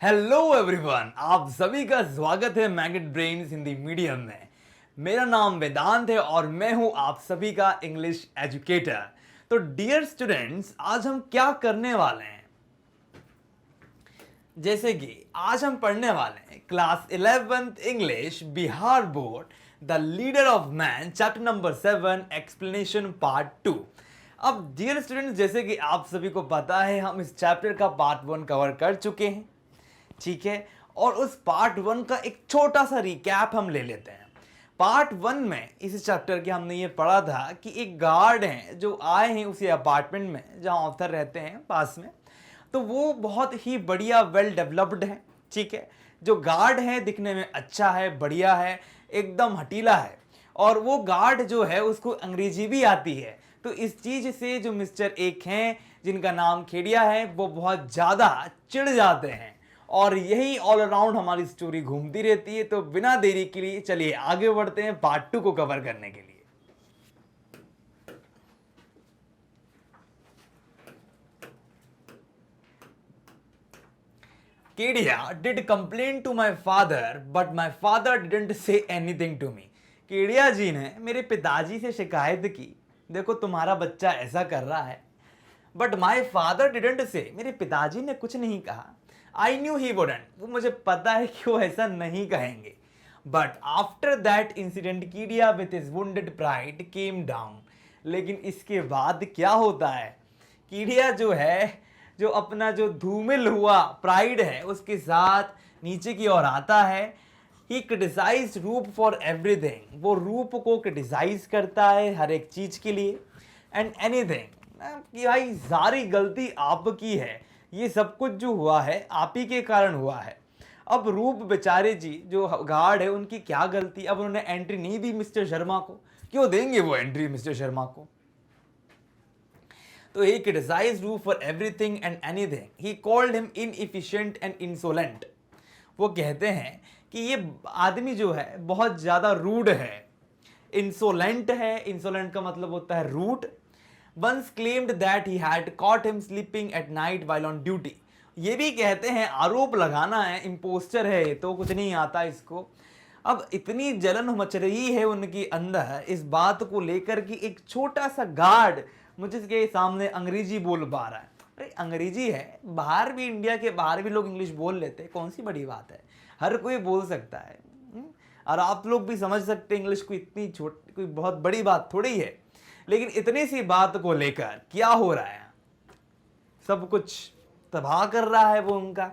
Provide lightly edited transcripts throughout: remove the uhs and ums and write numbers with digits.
Hello everyone, आप सभी का स्वागत है मैग्नेट ब्रेन्स हिंदी मीडियम में। मेरा नाम वेदांत है और मैं हूं आप सभी का इंग्लिश एजुकेटर। तो डियर स्टूडेंट्स, आज हम क्या करने वाले हैं, जैसे कि आज हम पढ़ने वाले हैं class 11th English Bihar board the leader of man chapter number 7 explanation part 2। अब डियर स्टूडेंट्स, जैसे कि आप सभी को पता है, हम इस चैप्टर का पार्ट 1 कवर कर चुके हैं, ठीक है। और उस पार्ट 1 का एक छोटा सा रिकैप हम ले लेते हैं। पार्ट 1 में इस चैप्टर के हमने ये पढ़ा था कि एक गार्ड हैं जो आए हैं उसी अपार्टमेंट में जहां ऑथर रहते हैं पास में। तो वो बहुत ही बढ़िया वेल डेवलप्ड है, ठीक है। जो गार्ड है दिखने में अच्छा है, बढ़िया है, एकदम हटीला है। और वो गार्ड जो है उसको अंग्रेजी भी आती है। तो इस चीज से जो मिस्टर एक हैं जिनका नाम खेड़िया है, वो बहुत ज्यादा चिढ़ जाते हैं। और यही ऑल अराउंड हमारी स्टोरी घूमती रहती है। तो बिना देरी के लिए चलिए आगे बढ़ते हैं पार्ट 2 को कवर करने के लिए। Kedia did complain to my father but my father didn't say anything to me. Kedia ji ने मेरे पिताजी से शिकायत की, देखो तुम्हारा बच्चा ऐसा कर रहा है, बट माई फादर डिडंट से, मेरे पिताजी ने कुछ नहीं कहा। आई न्यू ही वुडंट, वो मुझे पता है कि वो ऐसा नहीं कहेंगे। But after that incident Kidiya with his wounded pride came down. लेकिन इसके बाद क्या होता है, कीडिया जो है, जो अपना जो धूमिल हुआ प्राइड है उसके साथ नीचे की ओर आता है। ही क्रिटिसाइज रूप फॉर एवरीथिंग, वो रूप को क्रिटिसाइज करता है हर एक चीज के लिए। एंड एनीथिंग, कि भाई सारी गलती आपकी है, ये सब कुछ जो हुआ है आप ही के कारण हुआ है। अब रूप बेचारे जी जो गार्ड है, उनकी क्या गलती। अब उन्होंने एंट्री नहीं दी मिस्टर शर्मा को, क्यों देंगे वो एंट्री मिस्टर शर्मा को। तो ही क्रिटिसाइज रूप for everything and anything. He called him inefficient and insolent. वो कहते हैं कि ये आदमी जो है बहुत ज्यादा रूड है, इंसोलेंट है। इंसोलेंट का मतलब होता है rude. Once claimed that he had caught him sleeping at night while on duty. ये भी कहते हैं, आरोप लगाना है, इम्पोस्टर है ये, तो कुछ नहीं आता इसको। अब इतनी जलन मच रही है उनकी अंदर इस बात को लेकर कि एक छोटा सा गार्ड मुझे सामने अंग्रेजी बोल पा रहा है। अरे अंग्रेजी है, बाहर भी, इंडिया के बाहर भी लोग इंग्लिश बोल लेते हैं, कौन सी बड़ी बात है, हर कोई बोल सकता है। और आप लोग भी समझ सकते हैं इंग्लिश को, इतनी छोटी कोई बहुत बड़ी बात थोड़ी है। लेकिन इतनी सी बात को लेकर क्या हो रहा है, सब कुछ तबाह कर रहा है वो उनका।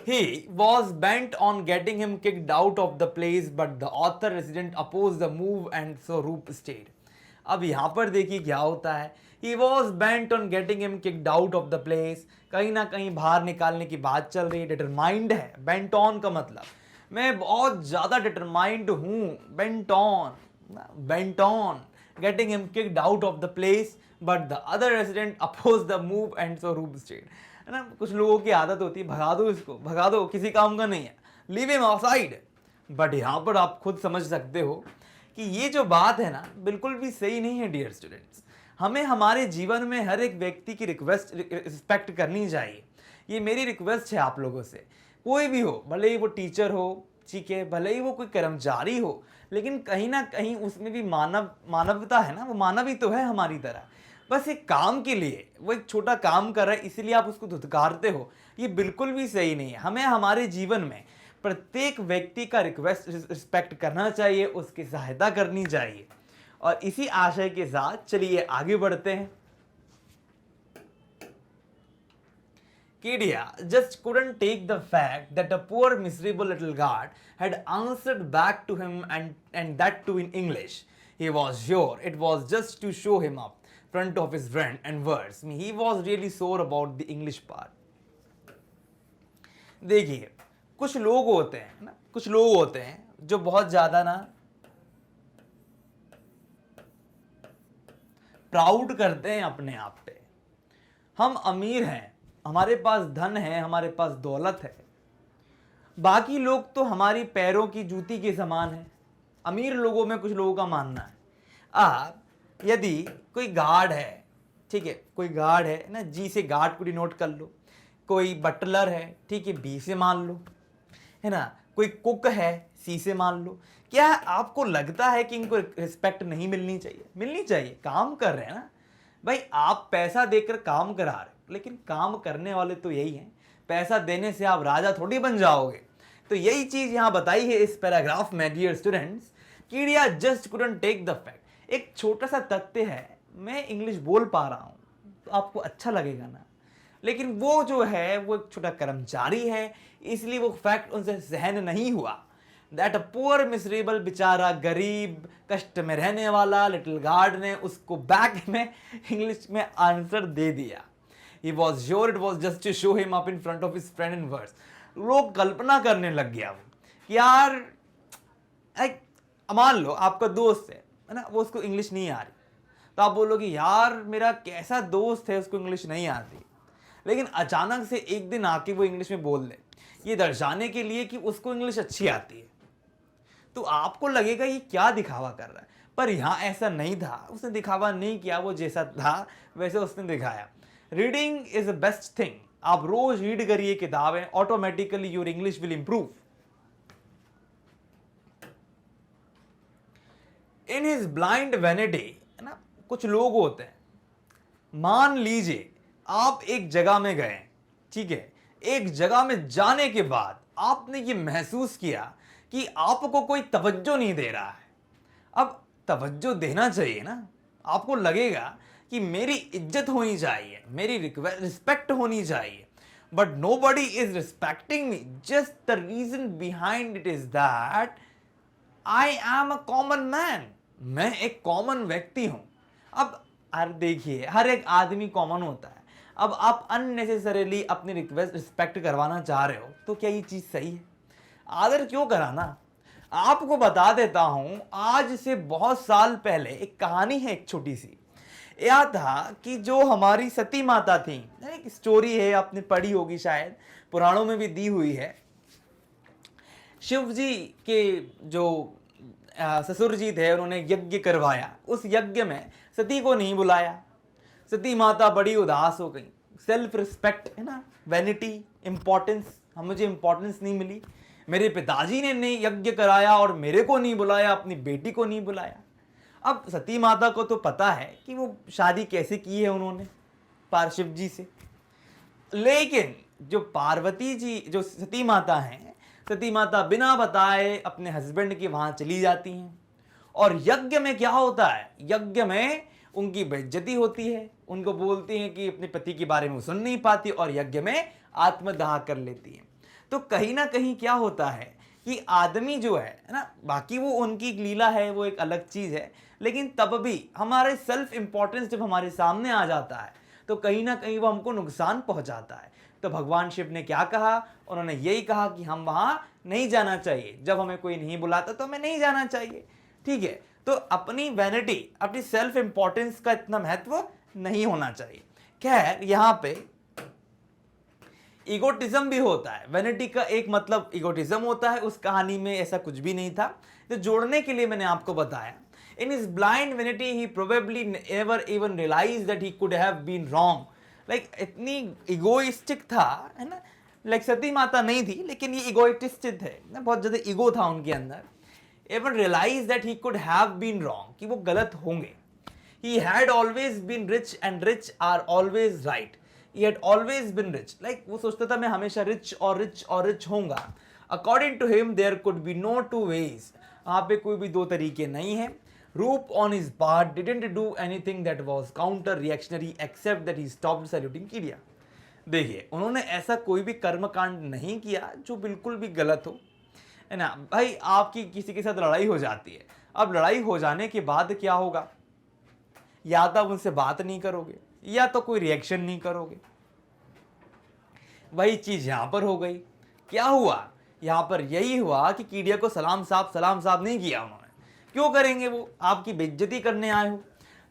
He was bent on getting him kicked out of the place, but the author resident opposed the move and so Roop stayed. अब यहां पर देखिए क्या होता है। He was bent on getting him kicked out of the place. कहीं ना कहीं बाहर निकालने की बात चल रही है। डिटरमाइंड है, बेंट ऑन का मतलब मैं बहुत ज्यादा डिटरमाइंड हूं, bent on, bent on getting him kicked out of the place, but the other resident opposed the move and so Roop stayed. है ना, कुछ लोगों की आदत होती है, भगा दो इसको, भगा दो, किसी काम का नहीं है, लीव हिम आउटसाइड। बट यहाँ पर आप खुद समझ सकते हो कि ये जो बात है ना, बिल्कुल भी सही नहीं है डियर स्टूडेंट्स। हमें हमारे जीवन में हर एक व्यक्ति की रिक्वेस्ट रिस्पेक्ट करनी चाहिए। ये मेरी रिक्वेस्ट है आप लोगों से। कोई भी हो, भले ही वो टीचर हो, ठीक है, भले ही वो कोई कर्मचारी हो, लेकिन कहीं ना कहीं उसमें भी मानवता है ना, वो मानव ही तो है हमारी तरह। बस एक काम के लिए वो एक छोटा काम कर रहा है, इसलिए आप उसको धुतकारते हो, ये बिल्कुल भी सही नहीं है। हमें हमारे जीवन में प्रत्येक व्यक्ति का रिक्वेस्ट रिस्पेक्ट करना चाहिए, उसकी सहायता करनी चाहिए। और इसी आशय के साथ चलिए आगे बढ़ते हैं। Kedia just couldn't take the fact that a poor miserable little guard had answered back to him and that too in English. He was sure it was just to show him up front of his friend and words. He was really sore about the English part. देखिए, कुछ लोग होते हैं ना, कुछ लोग होते हैं जो बहुत ज्यादा ना प्राउड करते हैं अपने आप पे। हम अमीर हैं, हमारे पास धन है, हमारे पास दौलत है, बाकी लोग तो हमारी पैरों की जूती के समान है। अमीर लोगों में कुछ लोगों का मानना है। आप यदि कोई गार्ड है, ठीक है, कोई गार्ड है ना, जी से गार्ड को डिनोट कर लो, कोई बटलर है, ठीक है, बी से मान लो, है ना, कोई कुक है, सी से मान लो। क्या आपको लगता है कि इनको रिस्पेक्ट नहीं मिलनी चाहिए? मिलनी चाहिए, काम कर रहे हैं ना भाई, आप पैसा देकर काम करा रहे हो, लेकिन काम करने वाले तो यही हैं। पैसा देने से आप राजा थोड़ी बन जाओगे। तो यही चीज यहां बताई है इस पैराग्राफ में dear students. Kedia just couldn't take the fact. एक छोटा सा तथ्य है, मैं इंग्लिश बोल पा रहा हूं तो आपको अच्छा लगेगा ना, लेकिन वो जो है वो एक छोटा कर्मचारी है, इसलिए वो फैक्ट उनसे सहन नहीं हुआ। दैट अ पुअर मिसरेबल, बेचारा गरीब कष्ट में रहने वाला लिटिल गार्ड ने उसको बैक में इंग्लिश में आंसर दे दिया। He was sure it was just to show him up in front of his friend in verse. लोग कल्पना करने लग गया वो कि यार मान लो आपका दोस्त है ना, वो उसको इंग्लिश नहीं आ रही, तो आप बोलोगे यार मेरा कैसा दोस्त है उसको इंग्लिश नहीं आती, लेकिन अचानक से एक दिन आके वो इंग्लिश में बोल दे, ये दर्शाने के लिए कि उसको इंग्लिश अच्छी आती है, तो आपको लगेगा ये क्या दिखावा कर रहा है। पर यहाँ ऐसा नहीं था, उसने दिखावा नहीं किया, वो जैसा था वैसे उसने दिखाया। Reading is the best thing. आप रोज रीड करिए किताबें, automatically your English will improve. In his blind vanity, है ना, कुछ लोग होते हैं, मान लीजिए आप एक जगह में गए, ठीक है, एक जगह में जाने के बाद आपने ये महसूस किया कि आपको कोई तवज्जो नहीं दे रहा है। अब तवज्जो देना चाहिए ना, आपको लगेगा कि मेरी इज्जत होनी चाहिए, मेरी रिस्पेक्ट होनी चाहिए, but nobody is respecting me. Just the reason behind it is that I am a common man. मैं एक कॉमन व्यक्ति हूं। अब देखिए, हर एक आदमी कॉमन होता है। अब आप अननेसेसरीली अपनी रिस्पेक्ट करवाना चाह रहे हो, तो क्या ये चीज सही है? आदर क्यों कराना? आपको बता देता हूं, आज से बहुत साल पहले एक कहानी है, एक छोटी सी। यह था कि जो हमारी सती माता थी, एक स्टोरी है, आपने पढ़ी होगी शायद, पुराणों में भी दी हुई है। शिव जी के जो ससुर जी थे, उन्होंने यज्ञ करवाया। उस यज्ञ में सती को नहीं बुलाया। सती माता बड़ी उदास हो गई। सेल्फ रिस्पेक्ट, है ना, वैनिटी, इंपॉर्टेंस, मुझे इंपॉर्टेंस नहीं मिली, मेरे पिताजी ने नहीं यज्ञ कराया और मेरे को नहीं बुलाया, अपनी बेटी को नहीं बुलाया। अब सती माता को तो पता है कि वो शादी कैसे की है उन्होंने शिव जी से, लेकिन जो पार्वती जी, जो सती माता हैं, सती माता बिना बताए अपने हस्बैंड के वहां चली जाती हैं। और यज्ञ में क्या होता है? यज्ञ में उनकी बेइज्जती होती है, उनको बोलती हैं कि अपने पति के बारे में सुन नहीं पाती और यज्ञ में आत्मदाह कर लेती हैं। तो कहीं ना कहीं क्या होता है कि आदमी जो है ना, बाकी वो उनकी लीला है, वो एक अलग चीज है, लेकिन तब भी हमारे सेल्फ इंपॉर्टेंस जब हमारे सामने आ जाता है तो कहीं ना कहीं वो हमको नुकसान पहुंचाता है। तो भगवान शिव ने क्या कहा? उन्होंने यही कहा कि हम वहां नहीं जाना चाहिए, जब हमें कोई नहीं बुलाता तो हमें नहीं जाना चाहिए, ठीक है। तो अपनी वैनिटी, अपनी सेल्फ इंपॉर्टेंस का इतना महत्व नहीं होना चाहिए। खैर, यहां पे इगोटिज्म भी होता है। वैनिटी का एक मतलब इगोटिज्म होता है, उस कहानी में ऐसा कुछ भी नहीं था। तो जोड़ने के लिए मैंने आपको बताया, in his blind vanity he probably never even realize that he could have been wrong. Like इतनी इगोइस्टिक था, है ना, लाइक सती माता नहीं थी, लेकिन ये इगोइस्टिक थे ना, बहुत ज्यादा ईगो था उनके अंदर। Even realize that he could have been wrong, कि वो गलत होंगे। He had always been rich and rich are always right. He had always been rich. Like वो सोचता था मैं हमेशा रिच और रिच और रिच होऊंगा। According to him, there could be no two ways. वहाँ पे कोई भी दो तरीके नहीं है। Roop on his part didn't do anything that was counter reactionary except that he stopped saluting Kidia. देखिए, उन्होंने ऐसा कोई भी कर्म कांड नहीं किया जो बिल्कुल भी गलत हो, है ना। भाई आपकी किसी के साथ लड़ाई हो जाती है, अब लड़ाई हो जाने के बाद क्या होगा? या तो आप उनसे बात नहीं करोगे या तो कोई रिएक्शन नहीं करोगे। वही चीज यहां पर हो गई। क्या हुआ यहां पर? यही हुआ कि कीडिया को सलाम साहब नहीं किया उन्होंने। क्यों करेंगे? वो आपकी बेइज्जती करने आए हो।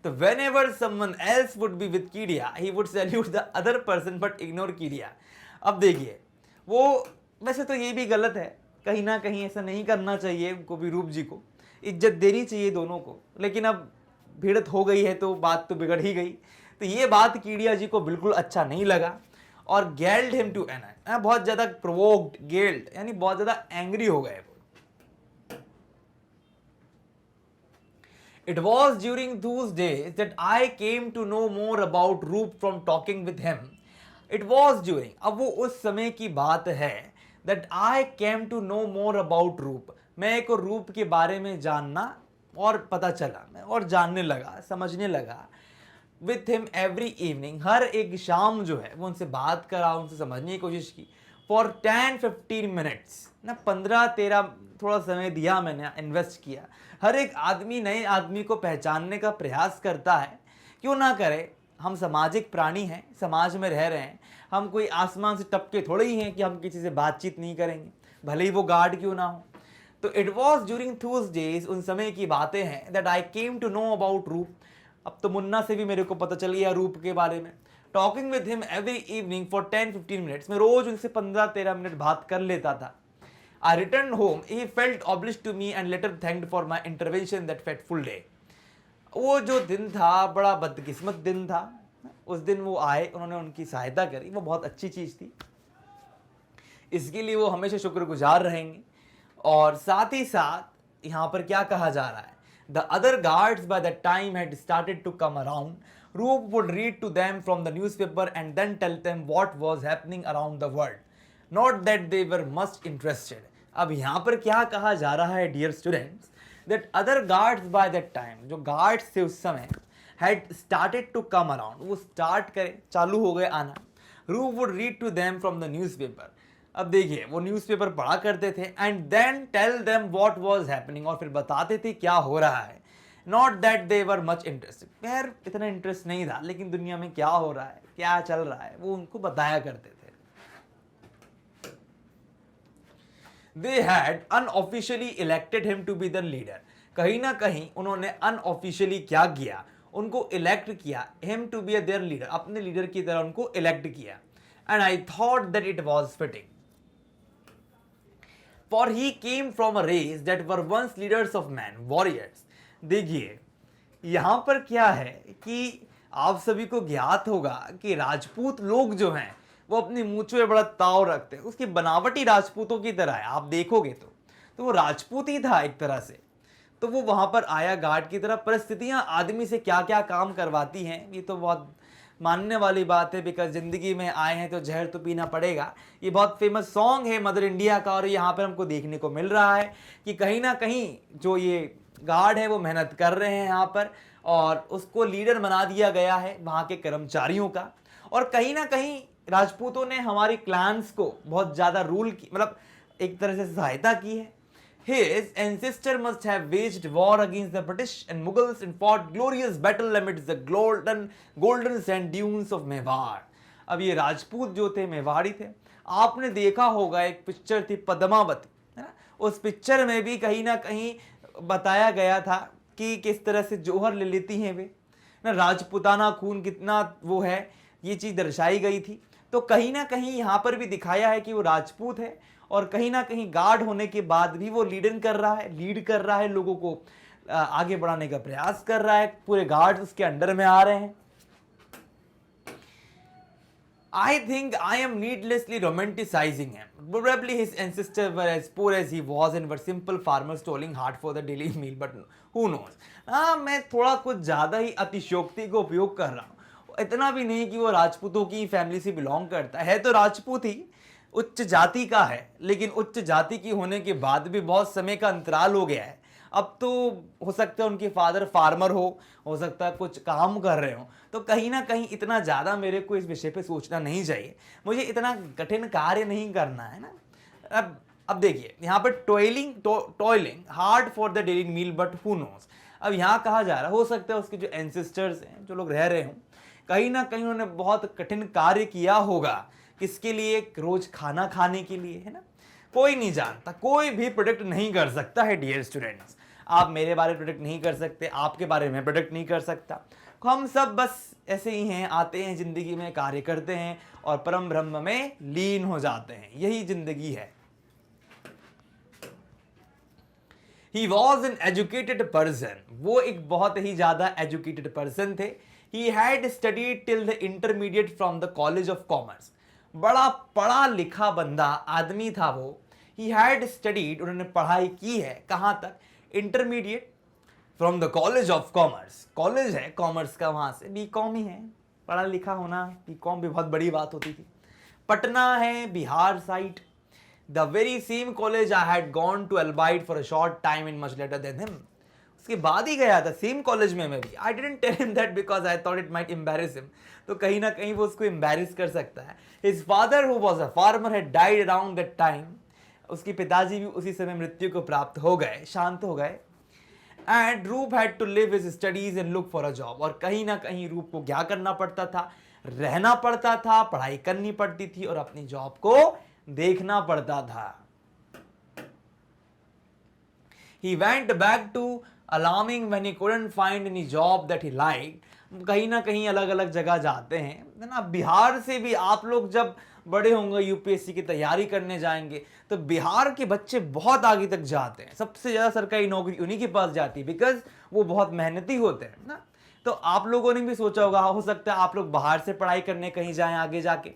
तो whenever someone else would be with Kidiya, he would salute the other person but ignore कीडिया। अब देखिए, वो वैसे तो ये भी गलत है, कहीं ना कहीं ऐसा नहीं करना चाहिए, उनको भी रूप जी को इज्जत देनी चाहिए दोनों को, लेकिन अब भिड़त हो गई है तो बात तो बिगड़ ही गई। तो ये बात कीडिया जी को बिल्कुल अच्छा नहीं लगा और गेल्ड हिम टू एन, बहुत ज्यादा प्रोवोक्ड, गेल्ड यानी बहुत ज्यादा एंग्री हो गए वो। It was during those days that I came to know more about Roop from talking with him. It was during, अब वो उस समय की बात है, that I came to know more about Roop. मैं को रूप के बारे में जानना और पता चला, मैं और जानने लगा, समझने लगा। With him every evening, हर एक शाम जो है वो उनसे बात करा, उनसे समझने की कोशिश की। For 10-15 minutes, ना 15-13 थोड़ा समय दिया मैंने, इन्वेस्ट किया। हर एक आदमी नए आदमी को पहचानने का प्रयास करता है, क्यों ना करे, हम सामाजिक प्राणी हैं, समाज में रह रहे हैं, हम कोई आसमान से टपके थोड़े ही हैं कि हम किसी से बातचीत नहीं करेंगे, भले ही वो गार्ड क्यों ना हो। तो इट वॉज ड्यूरिंग Tuesdays, उन समय की बातें हैं, that I came to know about Roop. अब तो मुन्ना से भी मेरे को पता चल गया रूप के बारे में। Talking with him every evening for 10-15 minutes, मैं रोज उनसे 15-13 मिनट बात कर लेता था। I returned home, he felt obliged to me and later thanked for my intervention that fateful day. वो जो दिन था बड़ा बदकिस्मत दिन था। उस दिन वो आए, उन्होंने उनकी सहायता करी, वो बहुत अच्छी चीज़ थी, इसके लिए वो हमेशा शुक्रगुजार रहेंगे। और साथ ही साथ यहाँ पर क्या कहा जा रहा है, the other guards by the time had started to come around. Roop would read to them from the newspaper and then tell them what was happening around the world, not that they were much interested. अब यहाँ पर क्या कहा जा रहा है dear students, that other guards by that time, जो गार्ड्स थे उस समय, had started to come around, वो स्टार्ट करे, चालू हो गए आना. Roop would read to them from the newspaper. अब देखिए वो न्यूज़पेपर पढ़ा करते थे, and then tell them what was happening, और फिर बताते थे क्या हो रहा है. Not that they were much interested, खैर इतना इंटरेस्ट नहीं था, लेकिन दुनिया में क्या हो रहा है, क्या चल रहा है, वो उनको बताया करते थे. They had unofficially elected him to be the leader. कहीं ना कहीं उन्होंने अनऑफिशियली क्या किया, उनको इलेक्ट किया, him to be their leader, अपने लीडर की तरह उनको इलेक्ट किया. And I thought that it was fitting. For he came from a race that were once leaders of men, warriors. देखिए यहाँ पर क्या है कि आप सभी को ज्ञात होगा कि राजपूत लोग जो हैं वो अपनी मूंछों में बड़ा ताव रखते हैं, उसकी बनावट ही राजपूतों की तरह है, आप देखोगे तो वो राजपूत ही था एक तरह से. तो वो वहां पर आया गार्ड की तरह. परिस्थितियां आदमी से क्या क्या काम करवाती हैं, ये तो बहुत मानने वाली बात है, बिकॉज जिंदगी में आए हैं तो जहर तो पीना पड़ेगा. ये बहुत फेमस सॉन्ग है मदर इंडिया का, और यहाँ पर हमको देखने को मिल रहा है कि कहीं ना कहीं जो ये गार्ड है वो मेहनत कर रहे हैं यहाँ पर, और उसको लीडर बना दिया गया है वहाँ के कर्मचारियों का. और कहीं ना कहीं राजपूतों ने हमारी क्लैंस को बहुत ज़्यादा रूल की, मतलब एक तरह से सहायता की है. His ancestor must have waged war against the British and Mughals and fought glorious battle amidst the golden sand dunes of Mewar. अब ये राजपूत जो थे मेवाड़ी थे. आपने देखा होगा एक पिक्चर थी पद्मावती, है ना, उस पिक्चर में भी कहीं ना कहीं बताया गया था कि किस तरह से जौहर ले लेती हैं वे ना, राजपूताना खून कितना वो है, ये चीज़ दर्शाई गई थी. तो कहीं ना कहीं यहाँ पर भी दिखाया है कि वो राजपूत है, और कहीं ना कहीं गार्ड होने के बाद भी वो लीड कर रहा है, लोगों को आगे बढ़ाने का प्रयास कर रहा है, पूरे गार्ड उसके अंडर में आ रहे हैं. I think I am needlessly romanticizing him. Probably his ancestors were as poor as he was and were simple farmers toiling hard for the daily meal, but who knows. मैं थोड़ा कुछ ज़्यादा ही अतिशयोक्ति का उपयोग कर रहा हूँ. इतना भी नहीं कि वो राजपूतों की फैमिली से बिलोंग करता है तो राजपूत ही, उच्च जाति का है, लेकिन उच्च जाति की होने के बाद भी बहुत समय का अंतराल हो गया है. अब तो हो सकता है उनके फादर फार्मर हो सकता है कुछ काम कर रहे हो. तो कहीं ना कहीं इतना ज़्यादा मेरे को इस विषय पे सोचना नहीं चाहिए, मुझे इतना कठिन कार्य नहीं करना है ना. अब देखिए यहाँ पर toiling hard for the daily meal but who knows. अब यहाँ कहा जा रहा है, हो सकता है उसके जो एंसेस्टर्स हैं, जो लोग रह रहे हों, कहीं ना कहीं उन्होंने बहुत कठिन कार्य किया होगा. किसके लिए? रोज खाना खाने के लिए, है ना. कोई नहीं जानता, कोई भी प्रोडिक्ट नहीं कर सकता है डियर स्टूडेंट्स. आप मेरे बारे में प्रोडिक्ट नहीं कर सकते, आपके बारे में प्रोडिक्ट नहीं कर सकता. हम सब बस ऐसे ही हैं, आते हैं जिंदगी में, कार्य करते हैं और परम ब्रह्म में लीन हो जाते हैं, यही जिंदगी है. He was an educated person. वो एक बहुत ही ज़्यादा एजुकेटेड पर्सन थे. He had studied till the intermediate from the College of Commerce. बड़ा पढ़ा लिखा बंदा आदमी था वो। ही हैड स्टडीड, उन्होंने पढ़ाई की है कहाँ तक, intermediate from the college of commerce, college है कॉमर्स का, वहाँ से बीकॉम ही है, पढ़ा लिखा होना बीकॉम भी बहुत बड़ी बात होती थी। पटना है Bihar side, the very same college I had gone to Allahabad for a short time in much later than him, उसके बाद ही गया था सेम कॉलेज में मैं भी। I didn't tell him that because I thought it might embarrass him, तो कहीं ना कहीं वो उसको एम्बैरेस कर सकता है। His father who was a farmer had died around that time, उसके पिताजी भी उसी समय मृत्यु को प्राप्त हो गए, शांत हो गए। And Roop had to leave his studies and look for a job, और कहीं ना कहीं रूप को क्या करना पड़ता था, रहना पड़ता था, पढ़ाई करनी पड़ती थी और अपनी जॉब को देखना पड़ता था। He went back to alarming when he couldn't find any job that he liked. कहीं ना कहीं अलग अलग जगह जाते हैं, है ना। बिहार से भी आप लोग जब बड़े होंगे यूपीएससी की तैयारी करने जाएंगे तो बिहार के बच्चे बहुत आगे तक जाते हैं, सबसे ज़्यादा सरकारी नौकरी उन्हीं के पास जाती है बिकॉज वो बहुत मेहनती होते हैं ना। तो आप लोगों ने भी सोचा होगा, हो सकता है आप लोग बाहर से पढ़ाई करने कहीं जाएं आगे जाके,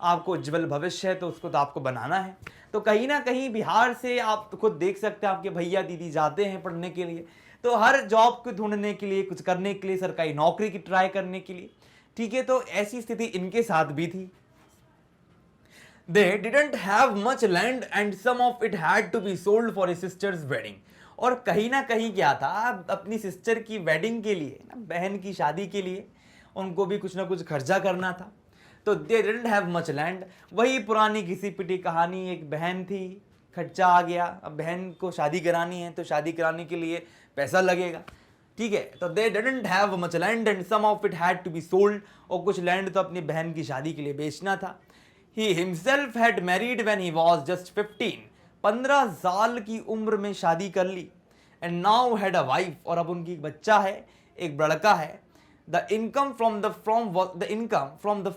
आपको उज्जवल भविष्य है तो उसको तो आपको बनाना है। तो कहीं ना कहीं बिहार से आप खुद देख सकते हैं आपके भैया दीदी जाते हैं पढ़ने के लिए, तो हर जॉब को ढूंढने के लिए, कुछ करने के लिए, सरकारी नौकरी की ट्राई करने के लिए, ठीक है। तो ऐसी स्थिति इनके साथ भी थी। They didn't have much land and some of it had to be sold for his sister's wedding. और कहीं ना कहीं क्या था, अपनी सिस्टर की वेडिंग के लिए ना, बहन की शादी के लिए उनको भी कुछ ना कुछ खर्चा करना था। तो they didn't have much land, वही पुरानी घिसी पिटी कहानी, एक बहन थी, खर्चा आ गया, अब बहन को शादी करानी है तो शादी कराने के लिए पैसा लगेगा, ठीक है। तो they didn't have much land and some of it had to be sold, और कुछ लैंड तो अपनी बहन की शादी के लिए बेचना था। He himself had married when he was just 15 साल की उम्र में शादी कर ली, and now had a wife, और अब उनकी बच्चा है, एक लड़का है। The income from the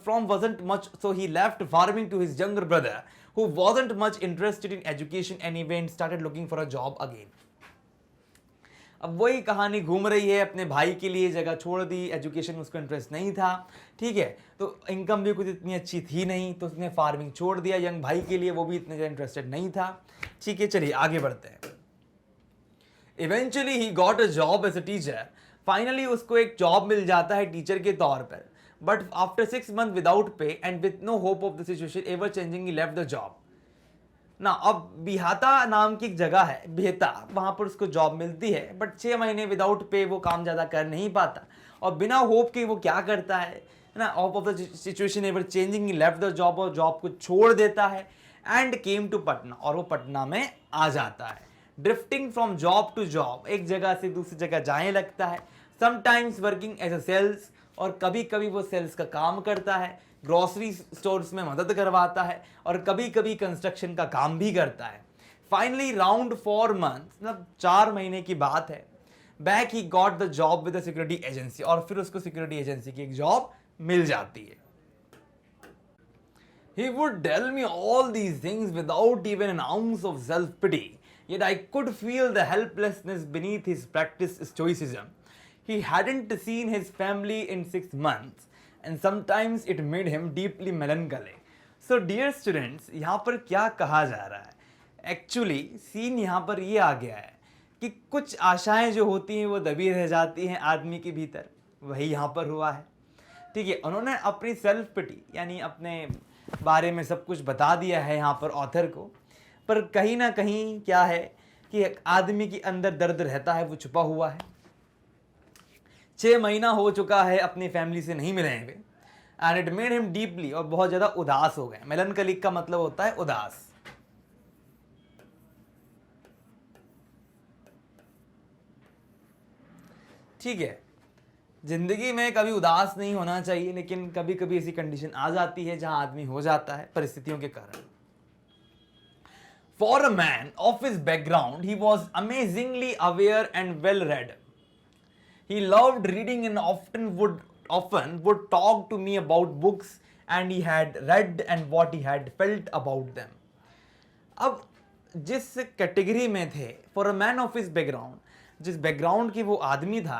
farm wasn't much, so he left farming to his younger brother, who wasn't much interested in education anyway, and started looking for a job again. अब वही कहानी घूम रही है, अपने भाई के लिए जगह छोड़ दी, एजुकेशन में उसको इंटरेस्ट नहीं था, ठीक है। तो इनकम भी कुछ इतनी अच्छी थी नहीं, तो उसने फार्मिंग छोड़ दिया। यंग भाई के लिए वो भी इतने इंटरेस्टेड नहीं था, ठीक है। चलिए आगे बढ़ते हैं। Eventually he got a job as a teacher. Finally उसको एक जॉब मिल जाता है टीचर के तौर पर, but after 6 months without pay and with no hope of the situation ever changing, he left the job ना। अब बिहाता नाम की एक जगह है, बेहता, वहां पर उसको जॉब मिलती है, बट 6 महीने विदाउट पे वो काम ज़्यादा कर नहीं पाता, और बिना होप के वो क्या करता है ना, of the situation ever changing, he left the job, और जॉब को छोड़ देता है। एंड केम टू पटना, और वो पटना में आ जाता है। Drifting from job to job, एक जगह से दूसरी जगह जाने लगता है। Sometimes working as a sales, और कभी कभी वो सेल्स का काम करता है, ग्रोसरी स्टोर्स में मदद करवाता है, और कभी कभी कंस्ट्रक्शन का काम भी करता है। फाइनली राउंड 4 months, मतलब 4 महीने की बात है, back he got the job with the security agency, और फिर उसको सिक्योरिटी एजेंसी की एक जॉब मिल जाती है। He would tell me all these things without even an ounce of self-pity, yet I could feel the helplessness beneath his practiced stoicism. He hadn't seen his family in 6 months, and sometimes it made him deeply melancholic. So dear students, यहाँ पर क्या कहा जा रहा है, actually scene यहाँ पर ये आ गया है कि कुछ आशाएं जो होती हैं वो दबी रह जाती हैं आदमी के भीतर, वही यहाँ पर हुआ है, ठीक है। उन्होंने अपनी सेल्फ पिटी यानी अपने बारे में सब कुछ बता दिया है यहाँ पर ऑथर को, पर कहीं ना कहीं क्या है कि एक आदमी के अंदर दर्द रहता है, वो छुपा हुआ है। 6 महीना हो चुका है अपनी फैमिली से नहीं मिले हैं, and it made him deeply, और बहुत ज़्यादा उदास हो गए। मेलनकलिक का मतलब होता है उदास। ठीक है, जिंदगी में कभी उदास नहीं होना चाहिए, लेकिन कभी कभी ऐसी कंडीशन आ जाती है जहां आदमी हो जाता है परिस्थितियों के कारण। For a man of his background, he was amazingly aware and well red. He loved reading and often would talk to me about books and he had read and what he had felt about them. अब जिस category में थे, for a man of his background, जिस background की वो आदमी था,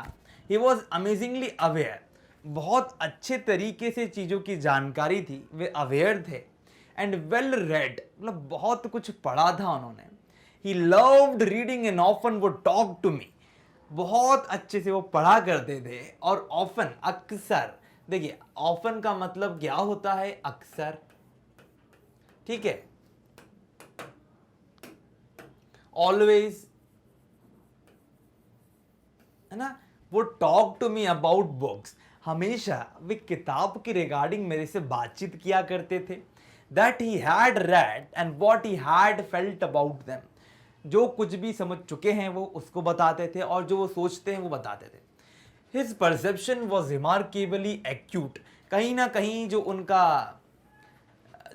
he was amazingly aware, बहुत अच्छे तरीके से चीज़ों की जानकारी थी, वे अवेयर थे, एंड वेल रेड, मतलब बहुत कुछ पढ़ा था उन्होंने। He loved reading and often would talk to me, बहुत अच्छे से वो पढ़ा करते थे। और ऑफन, अक्सर, देखिए ऑफन का मतलब क्या होता है, अक्सर, ठीक है, ऑलवेज, है ना। वो talk to me about books, हमेशा वे किताब के रिगार्डिंग मेरे से बातचीत किया करते थे। That he had read and what he had felt about them, जो कुछ भी समझ चुके हैं वो उसको बताते थे और जो वो सोचते हैं वो बताते थे। His perception was remarkably acute, कहीं ना कहीं जो उनका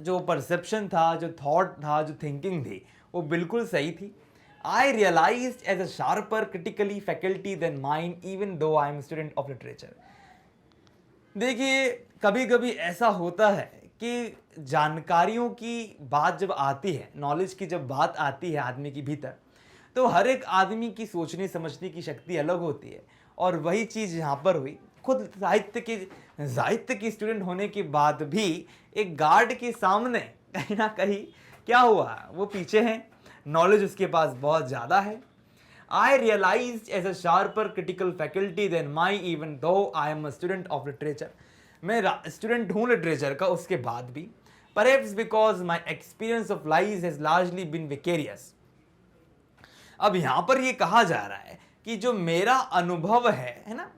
जो परसेप्शन था, जो थॉट था, जो थिंकिंग थी, वो बिल्कुल सही थी। I realise as a sharper critically faculty than mine even though I am student of literature. देखिए कभी कभी ऐसा होता है कि जानकारियों की बात जब आती है, नॉलेज की जब बात आती है आदमी के भीतर, तो हर एक आदमी की सोचने समझने की शक्ति अलग होती है। और वही चीज़ यहाँ पर हुई। खुद साहित्य की स्टूडेंट होने के बाद भी एक गार्ड के सामने कहीं ना कहीं क्या हुआ, वो पीछे हैं, नॉलेज उसके पास बहुत ज़्यादा है। I realized as a sharper critical faculty than my, even though I am a student of literature. मैं स्टूडेंट हूँ लिटरेचर का उसके बाद भी। Perhaps because my experience of life has largely been vicarious. अब यहाँ पर ये कहा जा रहा है कि जो मेरा अनुभव है ना,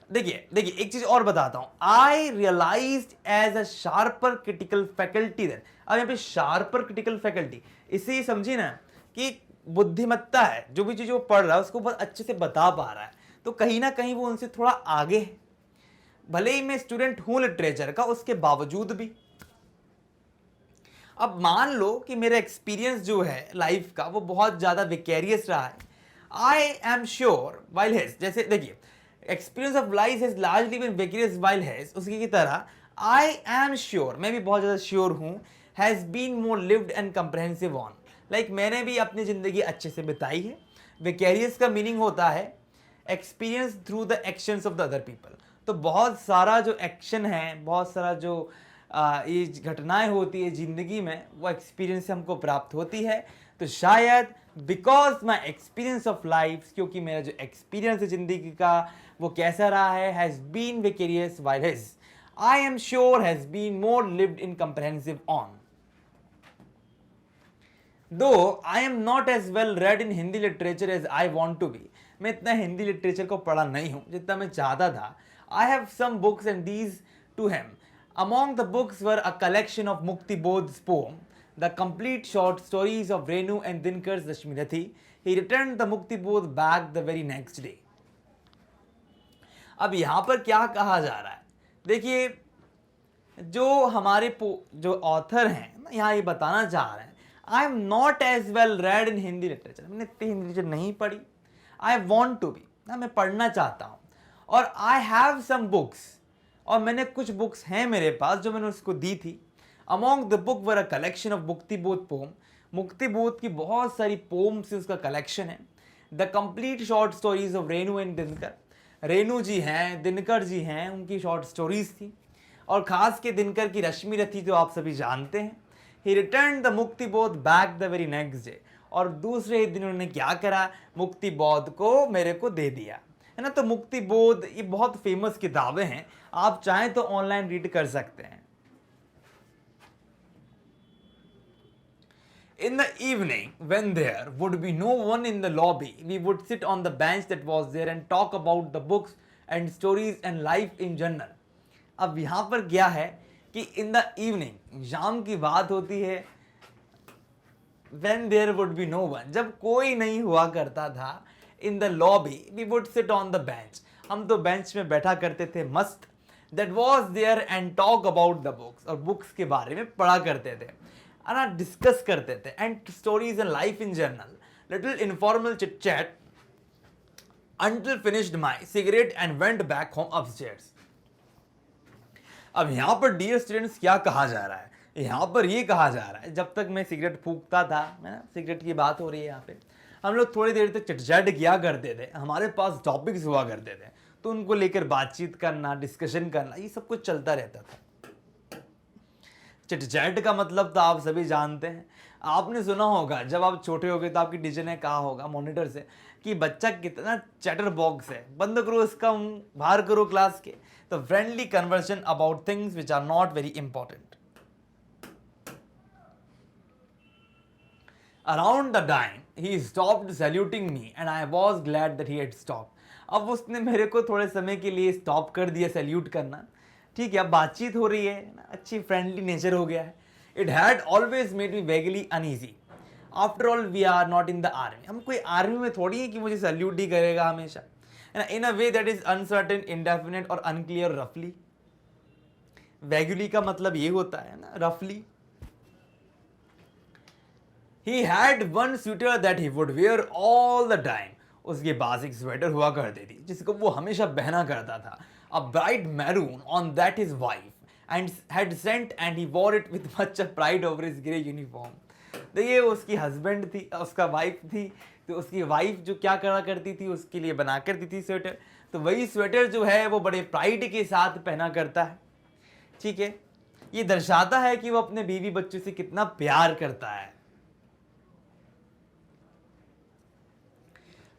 देखिए देखिए एक चीज और बताता हूं। I realised as a sharper critical faculty than, अब यहाँ पे शार्पर क्रिटिकल फैकल्टी, इसे समझिए ना कि बुद्धिमत्ता है, जो भी चीज वो पढ़ रहा है उसको बहुत अच्छे से बता पा रहा है, तो कहीं ना कहीं वो उनसे थोड़ा आगे है। भले ही मैं स्टूडेंट हूं लिटरेचर का, उसके बावजूद भी। अब मान लो कि मेरा एक्सपीरियंस जो है लाइफ का वो बहुत ज्यादा विकेरियस रहा है। I am sure while his, जैसे देखिए experience of life has largely been vicarious while his, उसकी की तरह आई एम श्योर, मैं भी बहुत ज्यादा श्योर हूं, has been more lived and comprehensive on, like मैंने भी अपनी जिंदगी अच्छे से बिताई है। विकेरियस का मीनिंग होता है experience through the actions of the other people. तो बहुत सारा जो एक्शन है, बहुत सारा जो ये घटनाएं होती है जिंदगी में, वो एक्सपीरियंस से हमको प्राप्त होती है। तो शायद because my experience of life, क्योंकि मेरा जो एक्सपीरियंस है जिंदगी का वो कैसा रहा है, has been vicarious while his, I am sure has been more lived in comprehensive on. Though I am not as well read in Hindi literature as I want to be, मैं इतना हिंदी लिटरेचर को पढ़ा नहीं हूं जितना मैं चाहता था। I have some books and these to him. Among the books were a collection of Mukti Bodh's poem, the complete short stories of Renu and Dinkar's Rashmirathi. He returned the Mukti Bodh back the very next day. अब यहाँ पर क्या कहा जा रहा है, देखिए जो हमारे जो ऑथर हैं यहाँ ये बताना चाह रहे हैं, I am not as well read in Hindi literature, मैंने इतनी हिंदी लिटरेचर नहीं पढ़ी। आई वॉन्ट टू बी, ना मैं पढ़ना चाहता हूँ। और आई हैव सम बुक्स, और मैंने कुछ बुक्स हैं मेरे पास जो मैंने उसको दी थी। Among the book were a collection of मुक्ति बोध पोम, मुक्ति बोध की बहुत सारी पोम से उसका कलेक्शन है। The complete short stories of Renu and Dinkar, Renu ji हैं, दिनकर जी हैं, उनकी शॉर्ट स्टोरीज थी। और खास के दिनकर की रश्मि रथी तो आप सभी जानते हैं। ही रिटर्न द मुक्ति बोध back the very next day, और दूसरे ही दिन उन्होंने क्या करा, मुक्ति बोध को मेरे को दे दिया, है ना। तो मुक्ति बोध ये बहुत फेमस किताबें हैं, आप चाहें तो ऑनलाइन रीड कर सकते हैं। In the evening, when there would be no one in the lobby, we would sit on the bench that was there and talk about the books and stories and life in general. अब यहाँ पर क्या है कि in the evening, शाम की बात होती है, when there would be no one, जब कोई नहीं हुआ करता था, in the lobby, we would sit on the bench, हम तो बेंच में बैठा करते थे मस्त, that was there and talk about the books, और बुक्स के बारे में पढ़ा करते थे, ना डिस्कस करते थे, and stories and life in general, little informal chit chat until finished my cigarette and went back home upstairs. अब यहाँ पर डियर स्टूडेंट्स क्या कहा जा रहा है, यहाँ पर ये कहा जा रहा है जब तक मैं सिगरेट फूकता था, है ना, सिगरेट की बात हो रही है यहाँ पे, हम लोग थोड़ी देर तक चिटचैट किया करते थे, हमारे पास टॉपिक्स हुआ करते थे, तो उनको लेकर बातचीत करना, डिस्कशन करना, ये सब कुछ चलता रहता था। चिट-चैट का मतलब तो आप सभी जानते हैं। आपने सुना होगा जब आप छोटे होगे तो आपकी टीचर ने कहा होगा मॉनिटर से कि बच्चा कितना चैटर बॉक्स है, बंद करो इसका मुंह, बाहर करो क्लास के। तो friendly conversation about things which are not very important. Around the time, he stopped saluting me and I was glad that he had stopped. अब उसने मेरे को थोड़े समय के लिए स्टॉप कर दिया सैल्यूट करना। ठीक है, अब बातचीत हो रही है ना, अच्छी फ्रेंडली नेचर हो गया है। It had always made me vaguely uneasy. After all we are not in the army, हम कोई आर्मी में थोड़ी है कि मुझे सैल्यूट ही करेगा हमेशा, है ना। In a way that is uncertain, indefinite और अनक्लियर। रफली, वेगुली का मतलब ये होता है ना, रफली। He had one sweater that he would wear all the time. उसके पास एक स्वेटर हुआ करती थी जिसको वो हमेशा पहना करता था। A bright maroon on that his wife and had sent and he wore it with much pride over his grey uniform. देखिए उसकी हस्बैंड थी, उसका वाइफ थी, तो उसकी वाइफ जो क्या करा करती थी उसके लिए बना करती थी स्वेटर, तो वही स्वेटर जो है वो बड़े प्राइड के साथ पहना करता है। ठीक है, ये दर्शाता है कि वो अपने बीवी बच्चों से कितना प्यार करता है।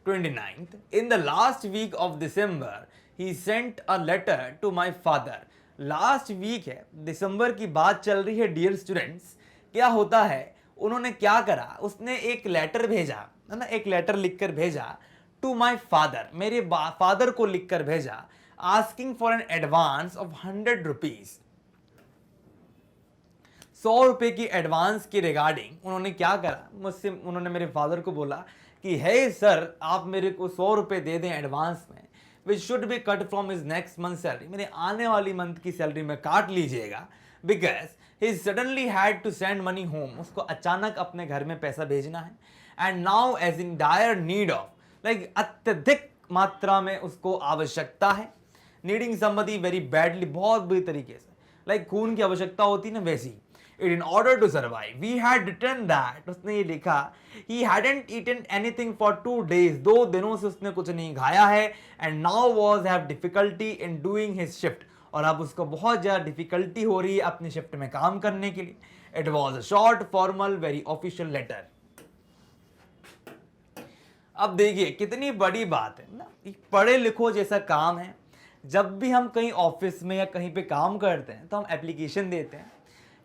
29th, in the last week of December, he sent a letter to my father. Last week है, दिसंबर की बात चल रही है डियर स्टूडेंट्स। क्या होता है, उन्होंने क्या करा, उसने एक लेटर भेजा, है ना, एक लेटर लिखकर भेजा टू माय फादर, मेरे फादर को लिखकर भेजा, asking for an advance of 100 rupees. 100 रुपए की एडवांस के रिगार्डिंग उन्होंने क्या करा, मुझसे उन्होंने मेरे फादर को बोला कि हे सर, आप मेरे को 100 रुपए दे दें एडवांस में, which should be cut from his next month salary, मेरे आने वाली मंथ की सैलरी में काट लीजिएगा, because he suddenly had to send money home, उसको अचानक अपने घर में पैसा भेजना है, and now as in dire need of, like अत्यधिक मात्रा में उसको आवश्यकता है, नीडिंग समबडी वेरी बैडली, बहुत बुरी तरीके से, लाइक खून की आवश्यकता होती ना वैसी। In order to survive, we had written that, उसने ये लिखा, he hadn't eaten anything for 2 days, 2 दिनों से उसने कुछ नहीं खाया है, and now was have difficulty in doing his shift, और अब उसको बहुत ज़्यादा डिफिकल्टी हो रही है अपनी शिफ्ट में काम करने के लिए। It was a short, formal, very official letter. अब देखिए कितनी बड़ी बात है ना, पढ़े लिखो जैसा काम है। जब भी हम कहीं ऑफिस में या कहीं पे काम करते हैं तो हम एप्लीकेशन देते हैं।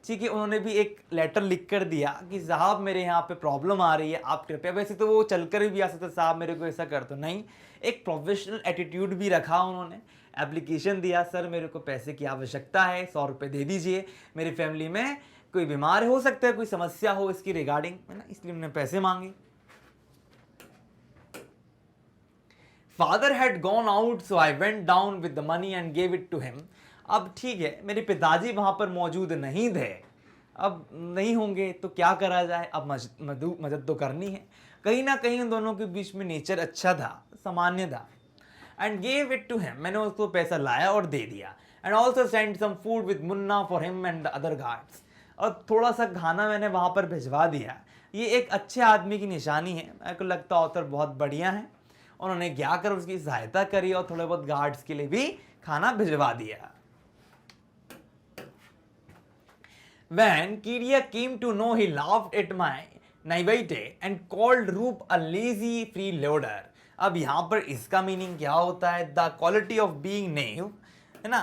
ठीक है, उन्होंने भी एक लेटर लिख कर दिया कि साहब मेरे यहाँ पे प्रॉब्लम आ रही है, आप कृपया, वैसे तो वो चलकर भी आ सकता साहब मेरे को ऐसा कर दो, नहीं, एक प्रोफेशनल एटीट्यूड भी रखा उन्होंने, एप्लीकेशन दिया, सर मेरे को पैसे की आवश्यकता है, 100 रुपये दे दीजिए, मेरी फैमिली में कोई बीमार हो सकता है, कोई समस्या हो इसकी रिगार्डिंग, है ना, इसलिए उन्होंने पैसे मांगे। Father had gone out so I went down with the money and gave it to him. अब ठीक है, मेरे पिताजी वहां पर मौजूद नहीं थे, अब नहीं होंगे तो क्या करा जाए, अब मदद तो करनी है। कहीं ना कहीं उन दोनों के बीच में नेचर अच्छा था, सामान्य था। And gave it to him, मैंने उसको पैसा लाया और दे दिया। And also send some food with Munna for him and the other guards, और थोड़ा सा खाना मैंने वहां पर भिजवा दिया। ये एक अच्छे आदमी की निशानी है, मेरे को लगता है ऑथर बहुत बढ़िया है, उन्होंने क्या कर उसकी सहायता करी और थोड़े बहुत गार्ड्स के लिए भी खाना भिजवा दिया। When Kiria came to know, he laughed at my naivete and called Roop a lazy freeloader. अब यहाँ पर इसका मीनिंग क्या होता है, द क्वालिटी ऑफ बीइंग नेव, है ना,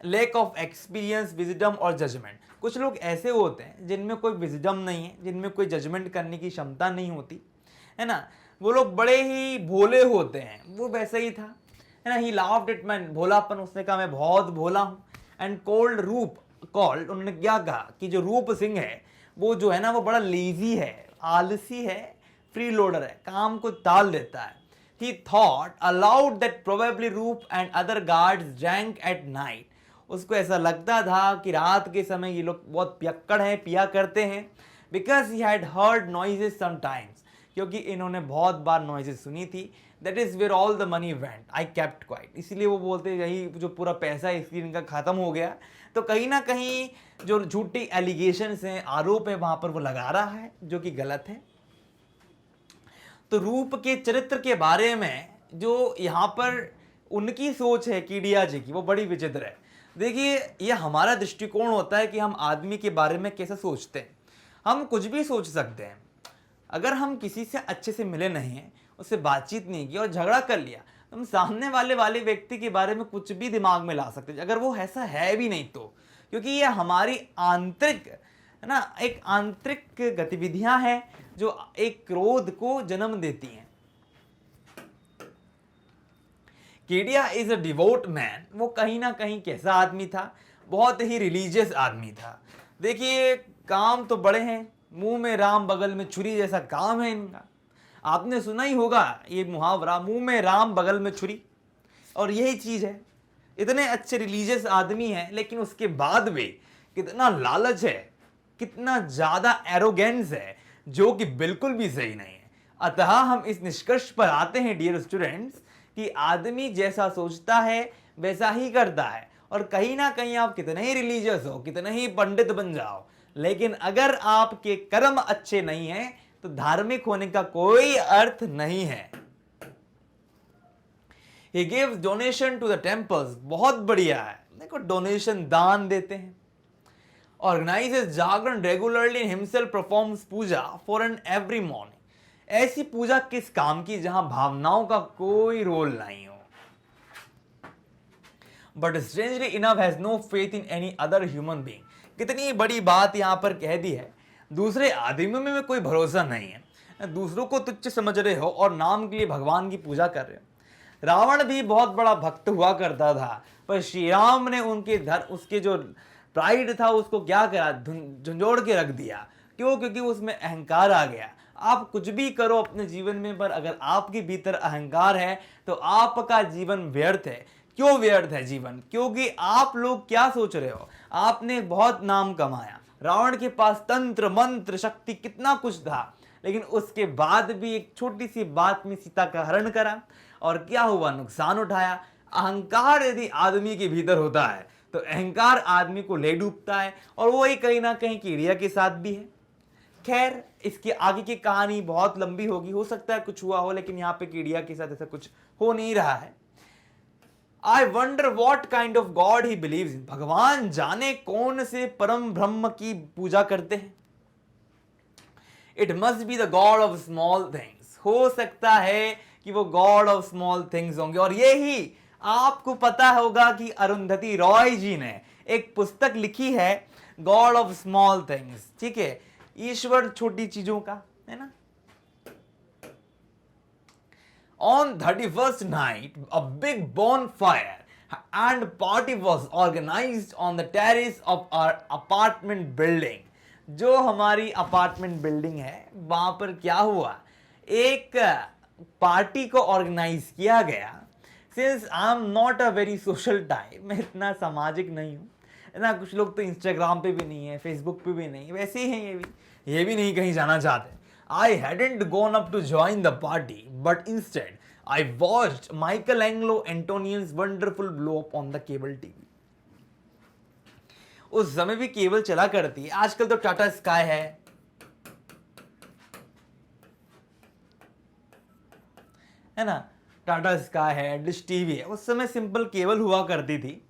लैक ऑफ एक्सपीरियंस, विजडम और जजमेंट। कुछ लोग ऐसे होते हैं जिनमें कोई विजडम नहीं है, जिनमें कोई जजमेंट करने की क्षमता नहीं होती, है ना, वो लोग बड़े ही भोले होते हैं, वो वैसा ही था, है ना। ही लाफ्ड एट माय भोलापन, उसने कहा मैं बहुत भोला हूँ। एंड कोल्ड रूप, कॉल्ड, उन्होंने क्या कहा कि जो रूप सिंह है वो जो है ना वो बड़ा लेजी है, आलसी है, फ्री लोडर है, काम को टाल देता है। He thought aloud that probably Roop and other guards drank at night. उसको ऐसा लगता था कि रात के समय ये लोग बहुत पियक्कड़ हैं, पिया करते हैं। Because he had heard noises sometimes, क्योंकि इन्होंने बहुत बार नॉइजेस सुनी थी। That is where all the money went. I kept quiet. इसीलिए वो बोलते यही जो पूरा पैसा है इसलिए इनका खत्म हो गया। तो कहीं ना कहीं जो झूठी एलिगेशंस हैं, आरोप है, वहां पर वो लगा रहा है, जो कि गलत है। तो रूप के चरित्र के बारे में जो यहाँ पर उनकी सोच है कीडिया जी की, वो बड़ी विचित्र है। देखिए, ये हमारा दृष्टिकोण होता है कि हम आदमी के बारे में कैसे सोचते हैं। हम कुछ भी सोच सकते हैं। अगर हम किसी से अच्छे से मिले नहीं हैं, उससे बातचीत नहीं की और झगड़ा कर लिया, तो हम सामने वाले व्यक्ति के बारे में कुछ भी दिमाग में ला सकते हैं, अगर वो ऐसा है भी नहीं तो। क्योंकि ये हमारी आंतरिक, है ना, एक आंतरिक गतिविधियां हैं जो एक क्रोध को जन्म देती हैं। Kedia is a devote man. वो कहीं ना कहीं कैसा आदमी था? बहुत ही रिलीजियस आदमी था। देखिए, काम तो बड़े हैं, मुंह में राम बगल में छुरी जैसा काम है इनका। आपने सुना ही होगा ये मुहावरा, मुंह में राम बगल में छुरी, और यही चीज है। इतने अच्छे रिलीजियस आदमी हैं, लेकिन उसके बाद भी कितना लालच है, कितना ज्यादा एरोगेंस है, जो कि बिल्कुल भी सही नहीं है। अतः हम इस निष्कर्ष पर आते हैं डियर स्टूडेंट्स कि आदमी जैसा सोचता है वैसा ही करता है। और कहीं ना कहीं आप कितने ही रिलीजियस हो, कितने ही पंडित बन जाओ, लेकिन अगर आपके कर्म अच्छे नहीं हैं तो धार्मिक होने का कोई अर्थ नहीं है। He gives donation to the temples। बहुत बढ़िया है, देखो डोनेशन, दान देते हैं। Organizes jagran regularly, himself performs puja for an every morning. ऐसी पूजा किस काम की जहां भावनाओं का कोई रोल नहीं हो। But strangely enough has no faith in any other human being. कितनी बड़ी बात यहां पर कह दी है, दूसरे आदमियों में कोई भरोसा नहीं है, दूसरों को तुच्छ समझ रहे हो और नाम के लिए भगवान की पूजा कर रहे हो। रावण भी बहुत बड़ा भक्त हुआ करता था, पर श्री राम ने उसके जो प्राइड था उसको क्या करा, झंझोड़ के रख दिया। क्यों? क्योंकि उसमें अहंकार आ गया। आप कुछ भी करो अपने जीवन में, पर अगर आपके भीतर अहंकार है तो आपका जीवन व्यर्थ है। क्यों व्यर्थ है जीवन? क्योंकि आप लोग क्या सोच रहे हो, आपने बहुत नाम कमाया, रावण के पास तंत्र मंत्र शक्ति कितना कुछ था, लेकिन उसके बाद भी एक छोटी सी बात में सीता का हरण करा, और क्या हुआ? नुकसान उठाया। अहंकार यदि आदमी के भीतर होता है तो अहंकार आदमी को ले डूबता है, और वो ही कहीं ना कहीं कीड़िया के साथ भी है। खैर, इसके आगे की कहानी बहुत लंबी होगी, हो सकता है कुछ हुआ हो, लेकिन यहाँ पे कीड़िया के साथ ऐसा कुछ हो नहीं रहा है। I wonder what kind of God he believes in. भगवान जाने कौन से परम ब्रह्म की पूजा करते हैं। It must be the God of small things. हो सकता है कि वो गॉड ऑफ स्मॉल थिंग्स होंगे। और यही आपको पता होगा कि अरुंधति रॉय जी ने एक पुस्तक लिखी है, गॉड ऑफ स्मॉल थिंग्स। ठीक है, ईश्वर छोटी चीजों का, है ना। On 31st night, a big bonfire and party was organized on the terrace of our apartment building। जो हमारी अपार्टमेंट बिल्डिंग है वहां पर क्या हुआ, एक पार्टी को ऑर्गेनाइज किया गया। Since I am not a very social type, मैं इतना सामाजिक नहीं हूँ, है ना। कुछ लोग तो इंस्टाग्राम पे भी नहीं है, फेसबुक पे भी नहीं, वैसे ही हैं ये भी नहीं कहीं जाना चाहते। I hadn't gone up to join the party, but instead I watched Michelangelo Antonioni's wonderful blow up on the cable TV। उस समय भी केबल चला करती, आजकल तो टाटा स्काई है ना, टाटा स्काई है, डिश टीवी है। उस समय सिंपल केबल हुआ करती थी,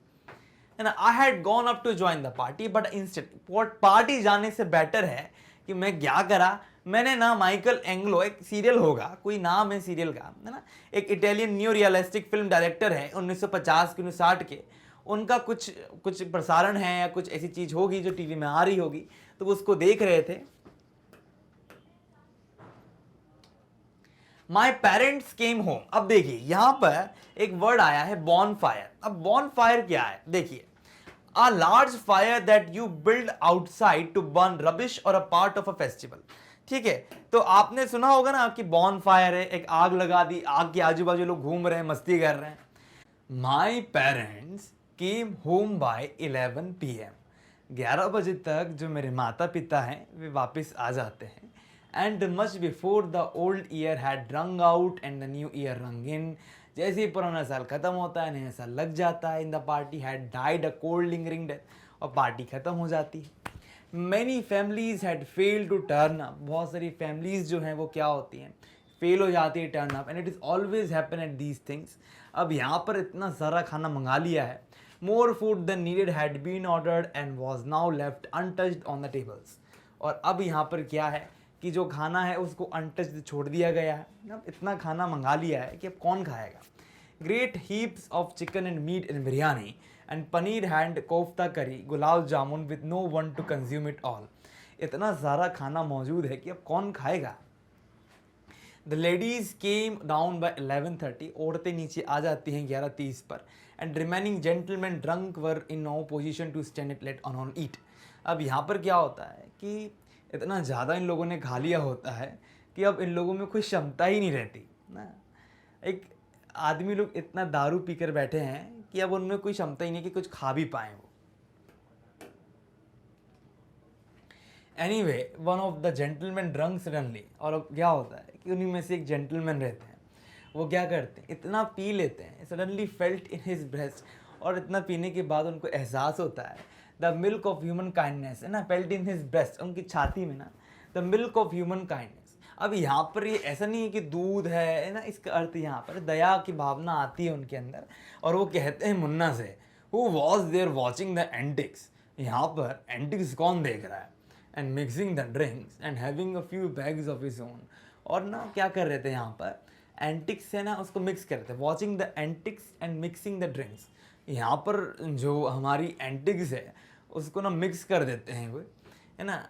है ना। I had gone up to join the party, but instead party जाने से बेटर है कि मैं क्या करा, मैंने ना माइकल एंग्लो, एक सीरियल होगा, कोई नाम है सीरियल का, है ना, एक Italian new realistic film director है 1950 के 1960 के, उनका कुछ प्रसारण है या कुछ ऐसी चीज होगी जो टीवी में आ रही होगी, तो वो उसको देख रहे थे। माई पेरेंट्स केम होम। अब देखिए यहां पर एक वर्ड आया है बॉनफायर। अब बॉनफायर क्या है, देखिए, a large fire that you build outside to burn rubbish or a part of a festival। ठीक है, तो आपने सुना होगा ना कि बॉन फायर है, एक आग लगा दी, आग के आजू बाजू लोग घूम रहे हैं, मस्ती कर रहे हैं। My parents came home by 11 PM। 11 बजे तक जो मेरे माता पिता हैं वे वापस आ जाते हैं। And much before the old year had rung out and the new year rung in. जैसे ही पुराना साल खत्म होता है, नया साल लग जाता है। In the party had died a cold lingering death, और पार्टी खत्म हो जाती है। Many families had failed to turn up. बहुत सारी फैमिलीज जो हैं वो क्या होती हैं, फेल हो जाती है turn up, and it is always happen at these things. अब यहाँ पर इतना सारा खाना मंगा लिया है, More food than needed had been ordered and was now left untouched on the tables. और अब यहाँ पर क्या है कि जो खाना है उसको अनटच्ड छोड़ दिया गया है. अब इतना खाना मंगा लिया है कि अब कौन खाएगा. Great heaps of chicken and meat in biryani and paneer and kofta curry, gulab jamun with no one to consume it all. इतना सारा खाना मौजूद है कि अब कौन खाएगा. The ladies came down by 11:30. औरतें नीचे आ जाती हैं 11:30 पर. And remaining gentlemen drunk were in no position to stand it let alone eat. अब यहाँ पर क्या होता है कि इतना ज़्यादा इन लोगों ने खा लिया होता है कि अब इन लोगों में कोई क्षमता ही नहीं रहती ना. एक आदमी लोग इतना दारू पीकर बैठे हैं कि अब उनमें कोई क्षमता ही नहीं कि कुछ खा भी पाएँ वो. Anyway one of the gentleman drunk suddenly. और अब क्या होता है कि उन्हीं में से एक जेंटलमैन रहते हैं, वो क्या करते हैं, इतना पी लेते हैं. Suddenly felt in his breast. और इतना पीने के बाद उनको एहसास होता है the milk of human kindness है ना. फेल्ट इन हिज ब्रेस्ट, उनकी छाती में ना the milk of human kindness. अब यहाँ पर ये ऐसा नहीं है कि दूध है ना, इसका अर्थ यहाँ पर दया की भावना आती है उनके अंदर. और वो कहते हैं मुन्ना से, who was there watching the antics. यहाँ पर एंटिक्स कौन देख रहा है. And mixing the drinks and having a few bags of his own. और ना क्या कर रहे थे यहाँ पर, एंटिक्स है ना उसको मिक्स कर रहे थे. Watching the antics and mixing the drinks. यहाँ पर जो हमारी एंटिक्स है उसको ना मिक्स कर देते हैं कोई है ना.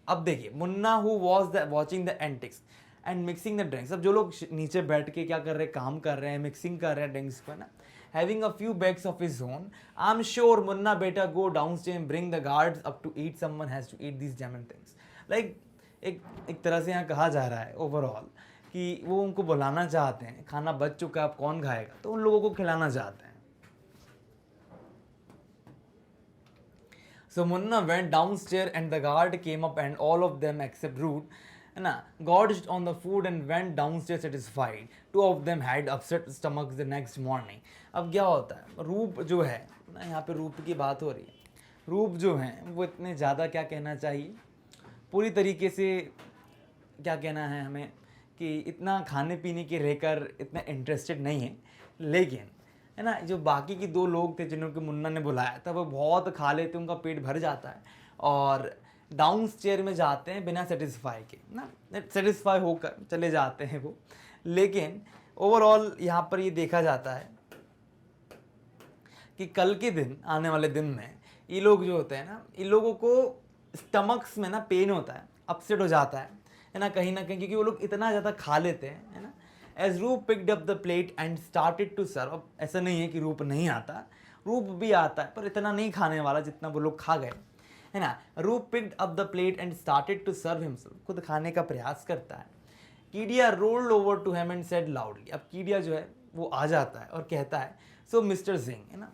अब देखिए Munna who was the watching the antics and mixing the drinks. अब जो लोग नीचे बैठ के क्या कर रहे हैं, काम कर रहे हैं, मिक्सिंग कर रहे हैं ड्रिंक्स को ना. Having a few bags of his own, I'm sure Munna better go downstairs and bring the guards up to eat. Someone has to eat these damn things. Like एक तरह से यहाँ कहा जा रहा है ओवरऑल कि वो उनको बुलाना चाहते हैं, खाना बच चुका है अब कौन खाएगा, तो उन लोगों को खिलाना चाहते हैं. So Munna went downstairs and the guard came up and all of them except Root है ना gorged on the food and went downstairs satisfied. Two of them had upset stomachs the next morning. अब क्या होता है, रूप जो है ना, यहाँ पे रूप की बात हो रही है. रूप जो हैं वो इतने ज़्यादा क्या कहना चाहिए, पूरी तरीके से क्या कहना है हमें कि इतना खाने पीने के रहकर इतना इंटरेस्टेड नहीं है. लेकिन है ना जो बाकी की दो लोग थे जिन्होंने मुन्ना ने बुलाया था वो बहुत खा लेते, उनका पेट भर जाता है और डाउन स्टेयर में जाते हैं बिना सेटिस्फाई के ना, सेटिस्फाई होकर चले जाते हैं वो. लेकिन ओवरऑल यहाँ पर ये देखा जाता है कि कल के दिन, आने वाले दिन में ये लोग जो होते हैं ना, इन लोगों को स्टमक्स में ना पेन होता है, अपसेट हो जाता है ना कहीं ना कहीं, क्योंकि वो लोग इतना ज़्यादा खा लेते हैं है ना. As Roop picked up the plate and started to serve. अब ऐसा नहीं है कि रूप नहीं आता, रूप भी आता है पर इतना नहीं खाने वाला जितना वो लोग खा गए है ना. Roop picked up the plate and started to serve himself. खुद खाने का प्रयास करता है. Kedia rolled over to him and said loudly. अब कीडिया जो है वो आ जाता है और कहता है, सो मिस्टर सिंह है ना,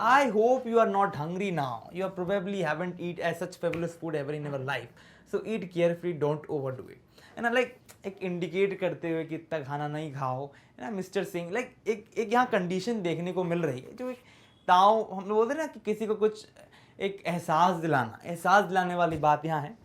I hope you are not hungry now. You probably haven't eaten as such fabulous food ever in your life. So eat carefully, don't overdo it. है ना, लाइक एक इंडिकेट करते हुए कि इतना खाना नहीं खाओ है ना मिस्टर सिंह. लाइक एक यहाँ कंडीशन देखने को मिल रही है जो एक ताव हम लोग बोलते हैं ना कि किसी को कुछ एक एहसास दिलाने वाली बात यहाँ है.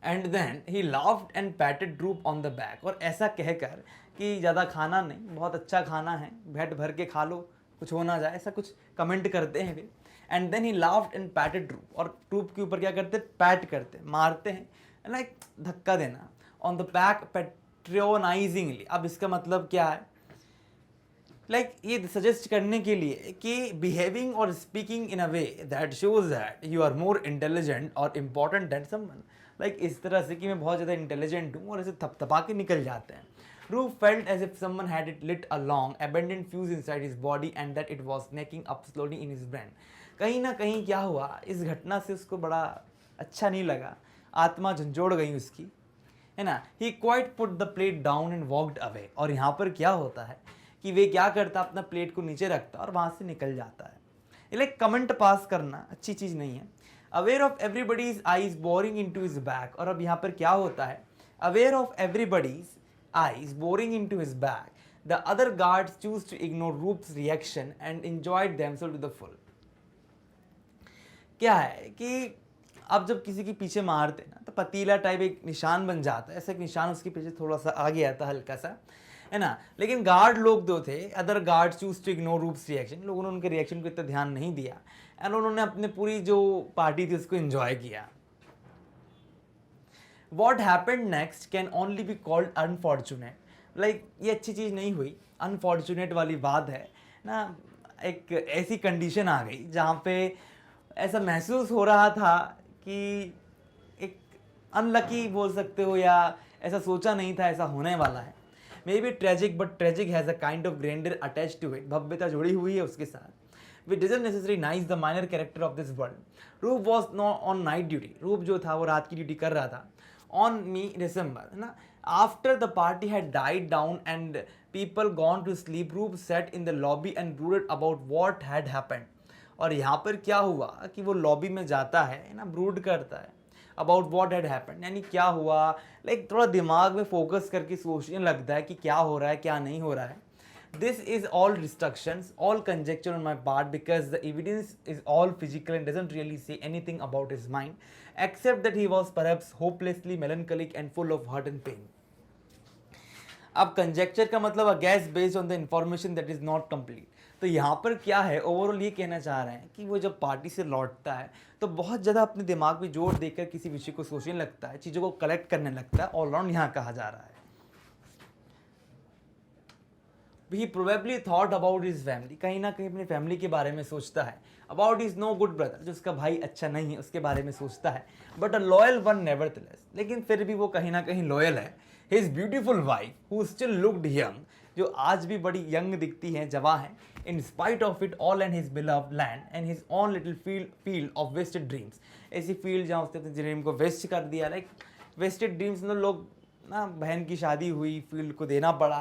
And then he laughed and patted Roop on the back. और ऐसा कहकर कि ज़्यादा खाना नहीं, बहुत अच्छा खाना है, पेट भर के खा लो, कुछ हो ना जाए, ऐसा कुछ कमेंट करते हैं वे. And then he laughed and patted Roop. और ड्रूप के ऊपर क्या करते हैं, पैट करते हैं, मारते हैं ना, एक धक्का देना. On the back patronisingly. अब इसका मतलब क्या है, लाइक ये सजेस्ट करने के लिए कि बिहेविंग और speaking in a way that shows that you are more intelligent और इम्पॉर्टेंट दैन समवन. लाइक इस तरह से कि मैं बहुत ज़्यादा इंटेलिजेंट हूँ और ऐसे थपथपा के निकल जाते हैं. Roof felt as if someone had it lit a long, abandoned fuse inside his body and that it was snaking up slowly in his brain. कहीं ना कहीं क्या हुआ, इस घटना से उसको बड़ा अच्छा नहीं लगा, आत्मा झंझोड़ गई उसकी है ना. He quite put the plate down and walked away. और यहाँ पर क्या होता है कि वे क्या करता, अपना प्लेट को नीचे रखता और वहाँ से निकल जाता है. ये लाइक कमेंट पास करना अच्छी चीज़ नहीं है. Aware of everybody's eyes boring into his back. और अब यहाँ पर क्या होता है, aware of everybody's eyes boring into his back, the other guards choose to ignore Roop's reaction and enjoyed themselves to the full. क्या है कि अब जब किसी के पीछे मारते ना तो पतीला टाइप एक निशान बन जाता है, ऐसा एक निशान उसके पीछे थोड़ा सा आगे आता है हल्का सा, है ना। लेकिन गार्ड लोग जो थे, other guard choose to ignore Roop's reaction, लोगों ने उनके रिएक्शन को इतना ध्यान नहीं दिया एंड उन्होंने अपने पूरी जो पार्टी थी उसको एंजॉय किया। What happened next can only be called unfortunate, like ये अच्छी चीज़ नहीं हुई, अनफॉर्चुनेट वाली बात है ना। एक ऐसी कंडीशन आ गई जहाँ पे ऐसा महसूस हो रहा था कि एक अनलकी बोल सकते हो, या ऐसा सोचा नहीं था ऐसा होने वाला है। May be tragic, but tragic has a kind of grander attach to it, भव्यता जुड़ी हुई है उसके साथ। Which doesn't necessary nice the minor character of this world. Roop was not on night duty, Roop जो था वो रात की ड्यूटी कर रहा था। ऑन मी डिसम्बर, है ना, after the party had died down and people gone to sleep, Roop sat in the lobby and brooded about what had happened. और यहाँ पर क्या हुआ कि वो लॉबी में जाता है ना, ब्रूड करता है अबाउट वॉट हैड हैपेंड, यानी क्या हुआ, लाइक थोड़ा दिमाग में फोकस करके सोचने लगता है कि क्या हो रहा है क्या नहीं हो रहा है। This is all destructions, all conjecture on my part, because the evidence is all physical and doesn't really say anything about his mind except that he was perhaps hopelessly melancholic and full of hurt and pain. अब conjecture का मतलब a guess based on the information that is not complete. तो यहाँ पर क्या है, overall ये कहना चाह रहे हैं कि वो जब पार्टी से लौटता है तो बहुत ज़्यादा अपने दिमाग में जोर देकर किसी विषय को सोचने लगता है, चीज़ों को कलेक्ट करने लगता है, ऑलराउंड यहाँ कहा जा रहा है। He probably thought about his family, कहीं ना कहीं अपनी फैमिली के बारे में सोचता है। About is no good brother, जो उसका भाई अच्छा नहीं है उसके बारे में सोचता है। But a loyal one nevertheless, लेकिन फिर भी वो कहीं ना कहीं लॉयल है। His beautiful wife who still looked young, जो आज भी बड़ी यंग दिखती हैं, जवां है, in spite of it all and his beloved land and his own little field of wasted dreams. ऐसी फील्ड जहाँ उसने अपने ड्रीम को वेस्ट कर दिया, लाइक वेस्टेड ड्रीम्स, लोग ना, बहन की शादी हुई, फील्ड को देना पड़ा,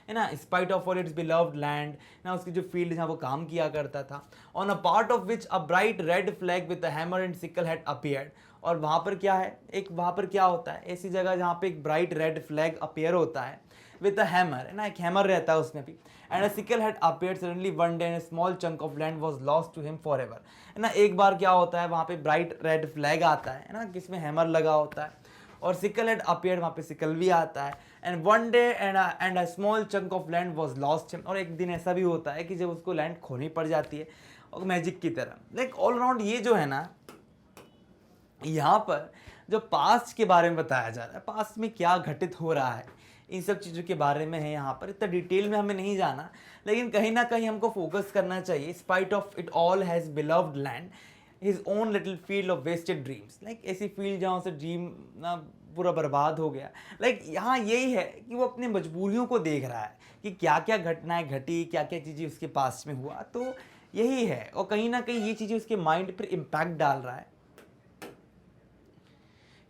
है ना, spite of for its beloved land ना, उसकी जो फील्ड जहाँ वो काम किया करता था। On a part of which a bright red flag with a hammer and sickle had appeared, और वहाँ पर क्या है, एक वहाँ पर क्या होता है, ऐसी जगह जहाँ पे एक ब्राइट रेड फ्लैग अपीयर होता है विद अ हैमर, है ना, एक हैमर रहता है उसमें भी, and a sickle had appeared suddenly one day and a small chunk of land was lost to him forever, है ना। एक बार क्या होता है, वहाँ पे ब्राइट रेड फ्लैग आता है ना, जिसमें हैमर लगा होता है, और सिकल हैड अपीयर्ड, वहाँ पे सिकल भी आता है, and one day and a small chunk of land was lost him, और एक दिन ऐसा भी होता है कि जब उसको लैंड खोनी पड़ जाती है, और मैजिक की तरह। लाइक ऑल अराउंड ये जो है ना, यहाँ पर जो पास्ट के बारे में बताया जा रहा है, पास्ट में क्या घटित हो रहा है, इन सब चीज़ों के बारे में है। यहाँ पर इतना डिटेल में हमें नहीं जाना, लेकिन कहीं ना कहीं हमको फोकस करना चाहिए। Spite of it all has beloved land his own little field of wasted dreams, like ऐसी फील्ड जहाँ से ड्रीम ना पूरा बर्बाद हो गया। लाइक यहाँ यही है कि वो अपनी मजबूरियों को देख रहा है कि क्या क्या घटनाएं घटी, क्या क्या चीज़ें उसके पास में हुआ, तो यही है, और कहीं ना कहीं ये चीज़ें उसके माइंड पर इम्पैक्ट डाल रहा है।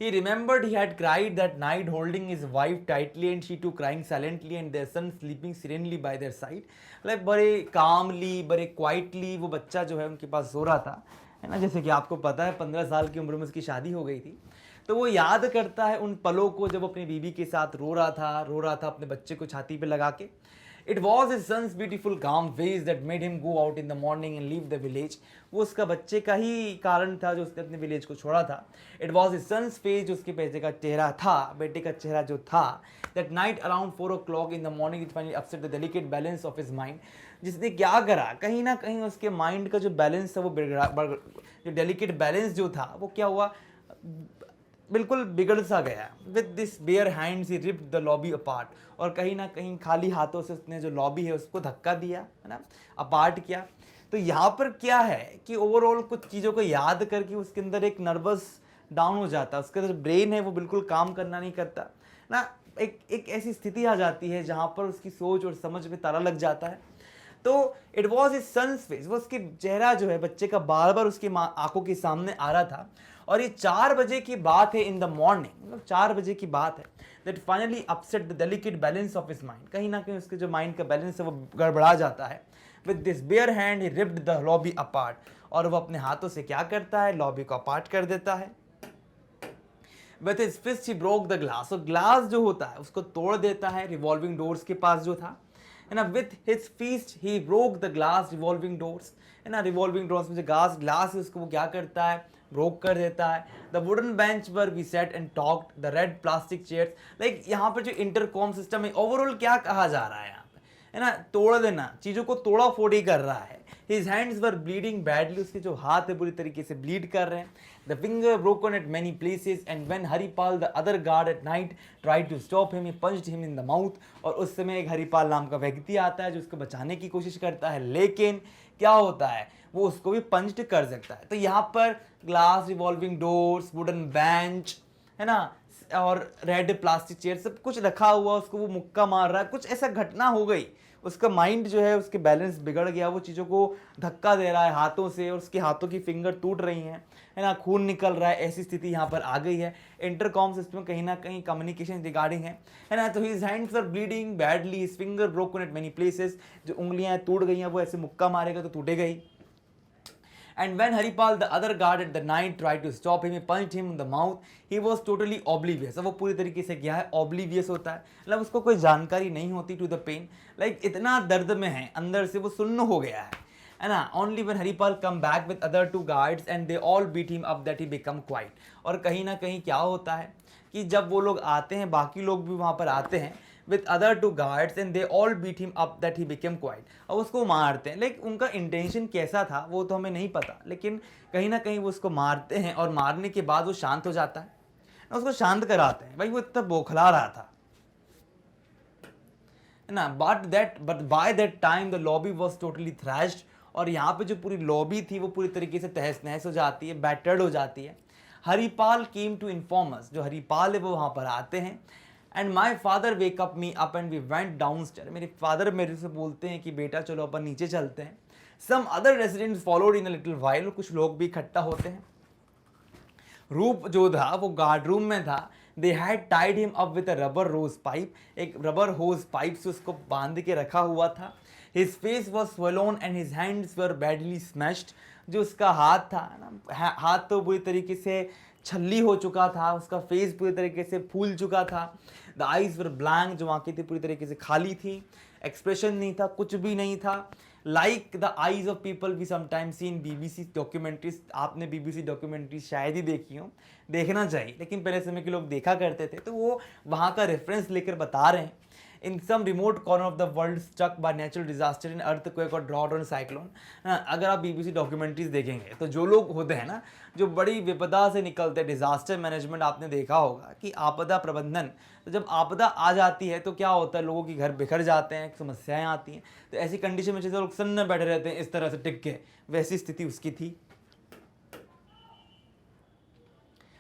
He remembered he had cried that night holding his wife tightly and she too crying silently and their son sleeping serenely by their side. Like बड़े calmly, बड़े quietly वो बच्चा जो है उनके पास सो रहा था, है ना। जैसे कि आपको पता है 15 साल की उम्र में उसकी शादी हो गई थी, तो वो याद करता है उन पलों को जब अपनी बीवी के साथ रो रहा था अपने बच्चे को छाती पे लगा के। It was his son's beautiful calm face that made him go out in the morning and leave the village. वो उसका बच्चे का ही कारण था जो उसने अपने विलेज को छोड़ा था। It was his son's face, जो उसके बेटे का चेहरा था, बेटे का चेहरा जो था, that night around 4 o'clock in the morning it finally upset the delicate balance of his mind. जिसने क्या करा, कहीं ना कहीं उसके माइंड का जो बैलेंस था वो जो डेलिकेट बैलेंस जो था वो क्या हुआ, बिल्कुल बिगड़ सा गया। With this bare hands he ripped the lobby apart, और कहीं ना कहीं खाली हाथों से उसने जो लॉबी है उसको धक्का दिया, है ना, अपार्ट किया। तो यहाँ पर क्या है कि ओवरऑल कुछ चीज़ों को याद करके उसके अंदर एक नर्वस डाउन हो जाता है, उसका जो ब्रेन है वो बिल्कुल काम करना नहीं करता ना। एक ऐसी स्थिति आ जाती है जहाँ पर उसकी सोच और समझ में ताला लग जाता है। तो it was his son's face, वो उसके चेहरा जो है बच्चे का बार बार उसकी आंखों के सामने आ रहा था। और ये 4 बजे की बात है, इन द मॉर्निंग, मतलब 4 बजे की बात है, that finally upset the delicate balance of his mind, कहीं ना कहीं उसके जो माइंड का बैलेंस है वो गड़बड़ा जाता है। With this bare hand he ripped the lobby apart, और वो अपने हाथों से क्या करता है, लॉबी को अपार्ट कर देता है। With his fist he broke the glass, और ग्लास जो होता है उसको तोड़ देता है, रिवॉल्विंग डोर्स के पास जो था, है ना, with his feast he broke the glass revolving doors, है ना, रिवॉल्विंग डोर्स में जो ग्लास है उसको वो क्या करता है, ब्रोक कर देता है। द वुडन बेंच पर we sat and talked, the red plastic chairs, like यहाँ पर जो इंटरकॉम सिस्टम है ओवरऑल क्या कहा जा रहा है यहाँ पे, है ना, तोड़ देना, चीज़ों को तोड़ा फोड़ी कर रहा है। His hands were bleeding badly, उसके जो हाथ है बुरी तरीके से ब्लीड कर रहे हैं। The finger broken at many places and when Haripal the other guard at night tried to stop him, he punched him in the mouth। और उस समय एक हरिपाल नाम का व्यक्ति आता है जो उसको बचाने की कोशिश करता है, लेकिन क्या होता है, वो उसको भी पंच्ड कर सकता है। तो यहाँ पर glass, revolving doors, wooden bench, है ना, और रेड प्लास्टिक चेयर सब कुछ रखा हुआ, उसको वो मुक्का मार रहा है, कुछ ऐसा घटना हो गई, उसका माइंड जो है उसके बैलेंस बिगड़ गया, वो चीज़ों को धक्का दे रहा है हाथों से और उसके हाथों की फिंगर टूट रही हैं, है ना, खून निकल रहा है, ऐसी स्थिति यहाँ पर आ गई है। इंटरकॉम सिस्टम कहीं ना कहीं कम्युनिकेशन रिगार्डिंग है ना। तो his hands are bleeding badly, his finger broken at many places, जो उंगलियां टूट गई हैं वो ऐसे मुक्का मारेगा तो टूटेगा ही। And when Haripal, the other guard at the night, tried to stop him, he punched him in the mouth. He was totally oblivious. अब वो पूरी तरीके से क्या है, oblivious होता है, मतलब उसको कोई जानकारी नहीं होती to the pain, like इतना दर्द में है, अंदर से वो सुन्न हो गया है ना। Only when Haripal come back with other two guards and they all beat him up that he become quiet। और कहीं ना कहीं क्या होता है कि जब वो लोग आते हैं, बाकी लोग भी वहाँ पर आते हैं with other two guards and they all beat him up that he became quiet। और उसको मारते हैं, लेकिन उनका इंटेंशन कैसा था वो तो हमें नहीं पता, लेकिन कहीं ना कहीं वो उसको मारते हैं और मारने के बाद वो शांत हो जाता है, उसको शांत कराते हैं, भाई वो इतना बौखला रहा था, है ना। But by that time the lobby was totally thrashed. और यहाँ पे जो पूरी लॉबी थी वो पूरी तरीके से तहस नहस हो जाती है, बैटर्ड हो जाती है। Haripal came to inform us, जो हरिपाल है वो वहाँ पर आते हैं। And my father wake up me up and we went down stair, मेरे फादर मेरे से बोलते हैं कि बेटा चलो अपन नीचे चलते हैं। Some other residents followed in a little while, कुछ लोग भी इकट्ठा होते हैं। रूप जो था वो गार्ड रूम में था। They had tied him up with a rubber hose pipe, एक रबर होज पाइप से उसको बांध के रखा हुआ था। His face was swollen and his hands were badly smashed, जो उसका हाथ था ना, हाथ तो बुरी तरीके से छल्ली हो चुका था, उसका फेस पूरी तरीके से फूल चुका था। द आईज वर ब्लैंक, जो आंखें थी पूरी तरीके से खाली थी, एक्सप्रेशन नहीं था, कुछ भी नहीं था। Like the eyes of people we sometimes see in BBC documentaries, आपने BBC डॉक्यूमेंट्रीज शायद ही देखी हो, देखना चाहिए, लेकिन पहले समय के लोग देखा करते थे, तो वो वहाँ का रेफरेंस लेकर बता रहे हैं। In some remote corner of the world struck by natural disaster in earthquake और ड्रॉट और साइक्लोन। अगर आप BBC डॉक्यूमेंट्रीज देखेंगे तो जो लोग होते हैं ना, जो बड़ी विपदा से निकलते हैं, डिजास्टर मैनेजमेंट आपने देखा होगा कि आपदा प्रबंधन, तो जब आपदा आ जाती है तो क्या होता है, लोगों के घर बिखर जाते हैं, समस्याएं आती हैं, तो ऐसी कंडीशन में जैसे लोग सन्न बैठे रहते हैं इस तरह से टिक के, वैसी स्थिति उसकी थी।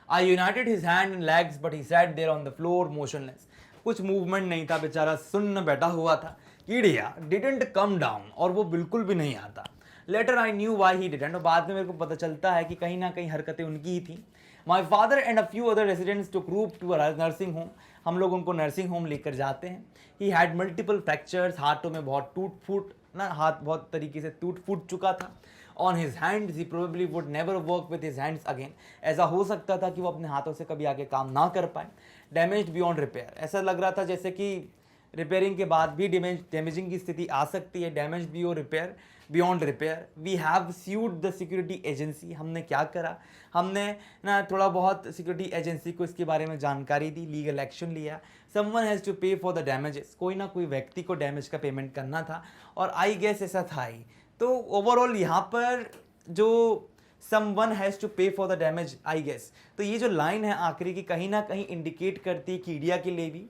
I united his hand and legs but he sat there on the floor motionless। कुछ मूवमेंट नहीं था, बेचारा सुन्न बैठा हुआ था। कीड़िया डिडंट कम डाउन, और वो बिल्कुल भी नहीं आता। Later I knew why he didn't, और बाद में मेरे को पता चलता है कि कहीं ना कहीं हरकतें उनकी ही थी। My father and a few other residents took Roop to a nursing home, हम लोग उनको नर्सिंग होम लेकर जाते हैं। ही हैड मल्टीपल फ्रैक्चर्स, हाथों में बहुत टूट फूट ना, हाथ बहुत तरीके से टूट फूट चुका था। On his hands he probably would never work with his hands again, ऐसा हो सकता था कि वो अपने हाथों से कभी आगे काम ना कर पाए। डैमेज बियॉन्ड रिपेयर, ऐसा लग रहा था जैसे कि रिपेयरिंग के बाद भी डैमेजिंग की स्थिति आ सकती है। Damage beyond repair. We have sued the security agency, हमने क्या करा, हमने ना थोड़ा बहुत सिक्योरिटी एजेंसी को इसके बारे में जानकारी दी, लीगल एक्शन लिया। Someone has to pay for the damages, कोई ना कोई व्यक्ति को डैमेज का पेमेंट करना था, और आई गेस ऐसा था ही। तो ओवरऑल यहाँ पर जो someone has to pay for the damage, I guess, तो ये जो लाइन है आखिरी की कहीं ना कहीं इंडिकेट करती है कीड़िया के लिए भी,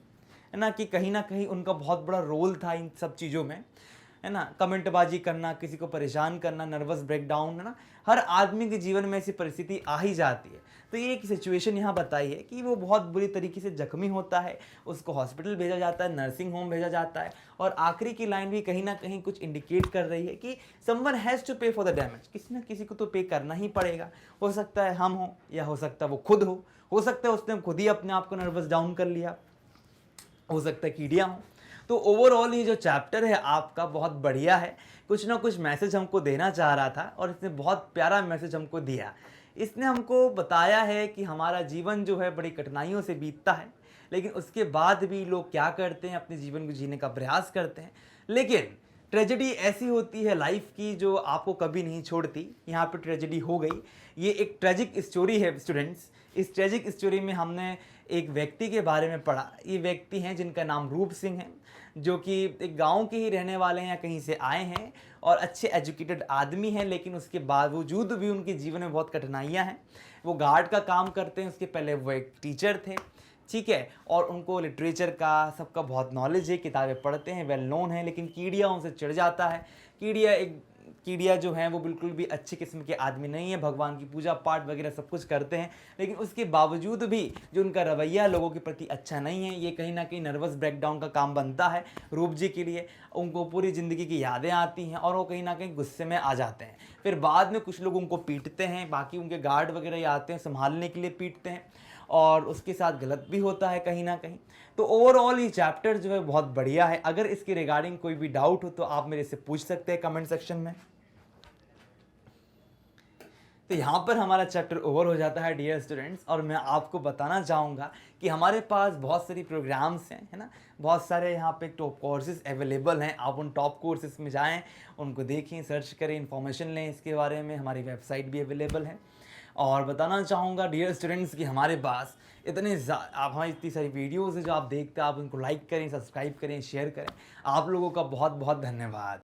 है ना, कि कहीं ना कहीं उनका बहुत बड़ा रोल था इन सब चीज़ों में, है ना। कमेंटबाजी करना, किसी को परेशान करना, नर्वस ब्रेकडाउन, है ना, हर आदमी के जीवन में ऐसी परिस्थिति आ ही जाती है। तो ये एक सिचुएशन यहाँ बताई है कि वो बहुत बुरी तरीके से जख्मी होता है, उसको हॉस्पिटल भेजा जाता है, नर्सिंग होम भेजा जाता है, और आखिरी की लाइन भी कहीं ना कहीं कुछ इंडिकेट कर रही है कि someone has to pay for the damage, किसी ना किसी को तो पे करना ही पड़ेगा। हो सकता है हम हो, या हो सकता है वो खुद हो सकता है उसने खुद ही अपने आप को नर्वस डाउन कर लिया, हो सकता है कीड़ियाँ हो। तो ओवरऑल ये जो चैप्टर है आपका बहुत बढ़िया है, कुछ ना कुछ मैसेज हमको देना चाह रहा था, और इसने बहुत प्यारा मैसेज हमको दिया। इसने हमको बताया है कि हमारा जीवन जो है बड़ी कठिनाइयों से बीतता है, लेकिन उसके बाद भी लोग क्या करते हैं, अपने जीवन को जीने का प्रयास करते हैं। लेकिन ट्रेजेडी ऐसी होती है लाइफ की जो आपको कभी नहीं छोड़ती। यहाँ पे ट्रेजेडी हो गई। ये एक ट्रेजिक स्टोरी है स्टूडेंट्स। इस ट्रेजिक स्टोरी में हमने एक व्यक्ति के बारे में पढ़ा। ये व्यक्ति हैं जिनका नाम रूप सिंह है, जो कि एक गांव के ही रहने वाले हैं या कहीं से आए हैं और अच्छे एजुकेटेड आदमी हैं, लेकिन उसके बावजूद भी उनके जीवन में बहुत कठिनाइयां हैं। वो गार्ड का काम करते हैं, उसके पहले वो एक टीचर थे, ठीक है, और उनको लिटरेचर का सबका बहुत नॉलेज है, किताबें पढ़ते हैं, वेल नोन है। लेकिन कीड़िया उनसे चिढ़ जाता है। कीड़िया जो हैं वो बिल्कुल भी अच्छी किस्म के आदमी नहीं है, भगवान की पूजा पाठ वगैरह सब कुछ करते हैं, लेकिन उसके बावजूद भी जो उनका रवैया लोगों के प्रति अच्छा नहीं है, ये कहीं ना कहीं नर्वस ब्रेकडाउन का काम बनता है रूप जी के लिए। उनको पूरी ज़िंदगी की यादें आती हैं और वो कहीं ना कहीं गुस्से में आ जाते हैं। फिर बाद में कुछ लोग उनको पीटते हैं, बाकी उनके गार्ड वगैरह ये आते हैं संभालने के लिए, पीटते हैं, और उसके साथ गलत भी होता है कहीं ना कहीं। तो ओवरऑल ये चैप्टर जो है बहुत बढ़िया है। अगर इसके रिगार्डिंग कोई भी डाउट हो तो आप मेरे से पूछ सकते हैं कमेंट सेक्शन में। तो यहाँ पर हमारा चैप्टर ओवर हो जाता है डियर स्टूडेंट्स, और मैं आपको बताना चाहूँगा कि हमारे पास बहुत सारी प्रोग्राम्स हैं, है ना, बहुत सारे यहाँ पे टॉप कोर्सेज अवेलेबल हैं। आप उन टॉप कोर्सेज में जाएं, उनको देखें, सर्च करें, इन्फॉर्मेशन लें इसके बारे में। हमारी वेबसाइट भी अवेलेबल है। और बताना चाहूँगा डियर स्टूडेंट्स कि हमारे पास आप हमारी इतनी सारी वीडियोज़ हैं जो आप देखते हैं, आप उनको लाइक करें, सब्सक्राइब करें, शेयर करें। आप लोगों का बहुत बहुत धन्यवाद।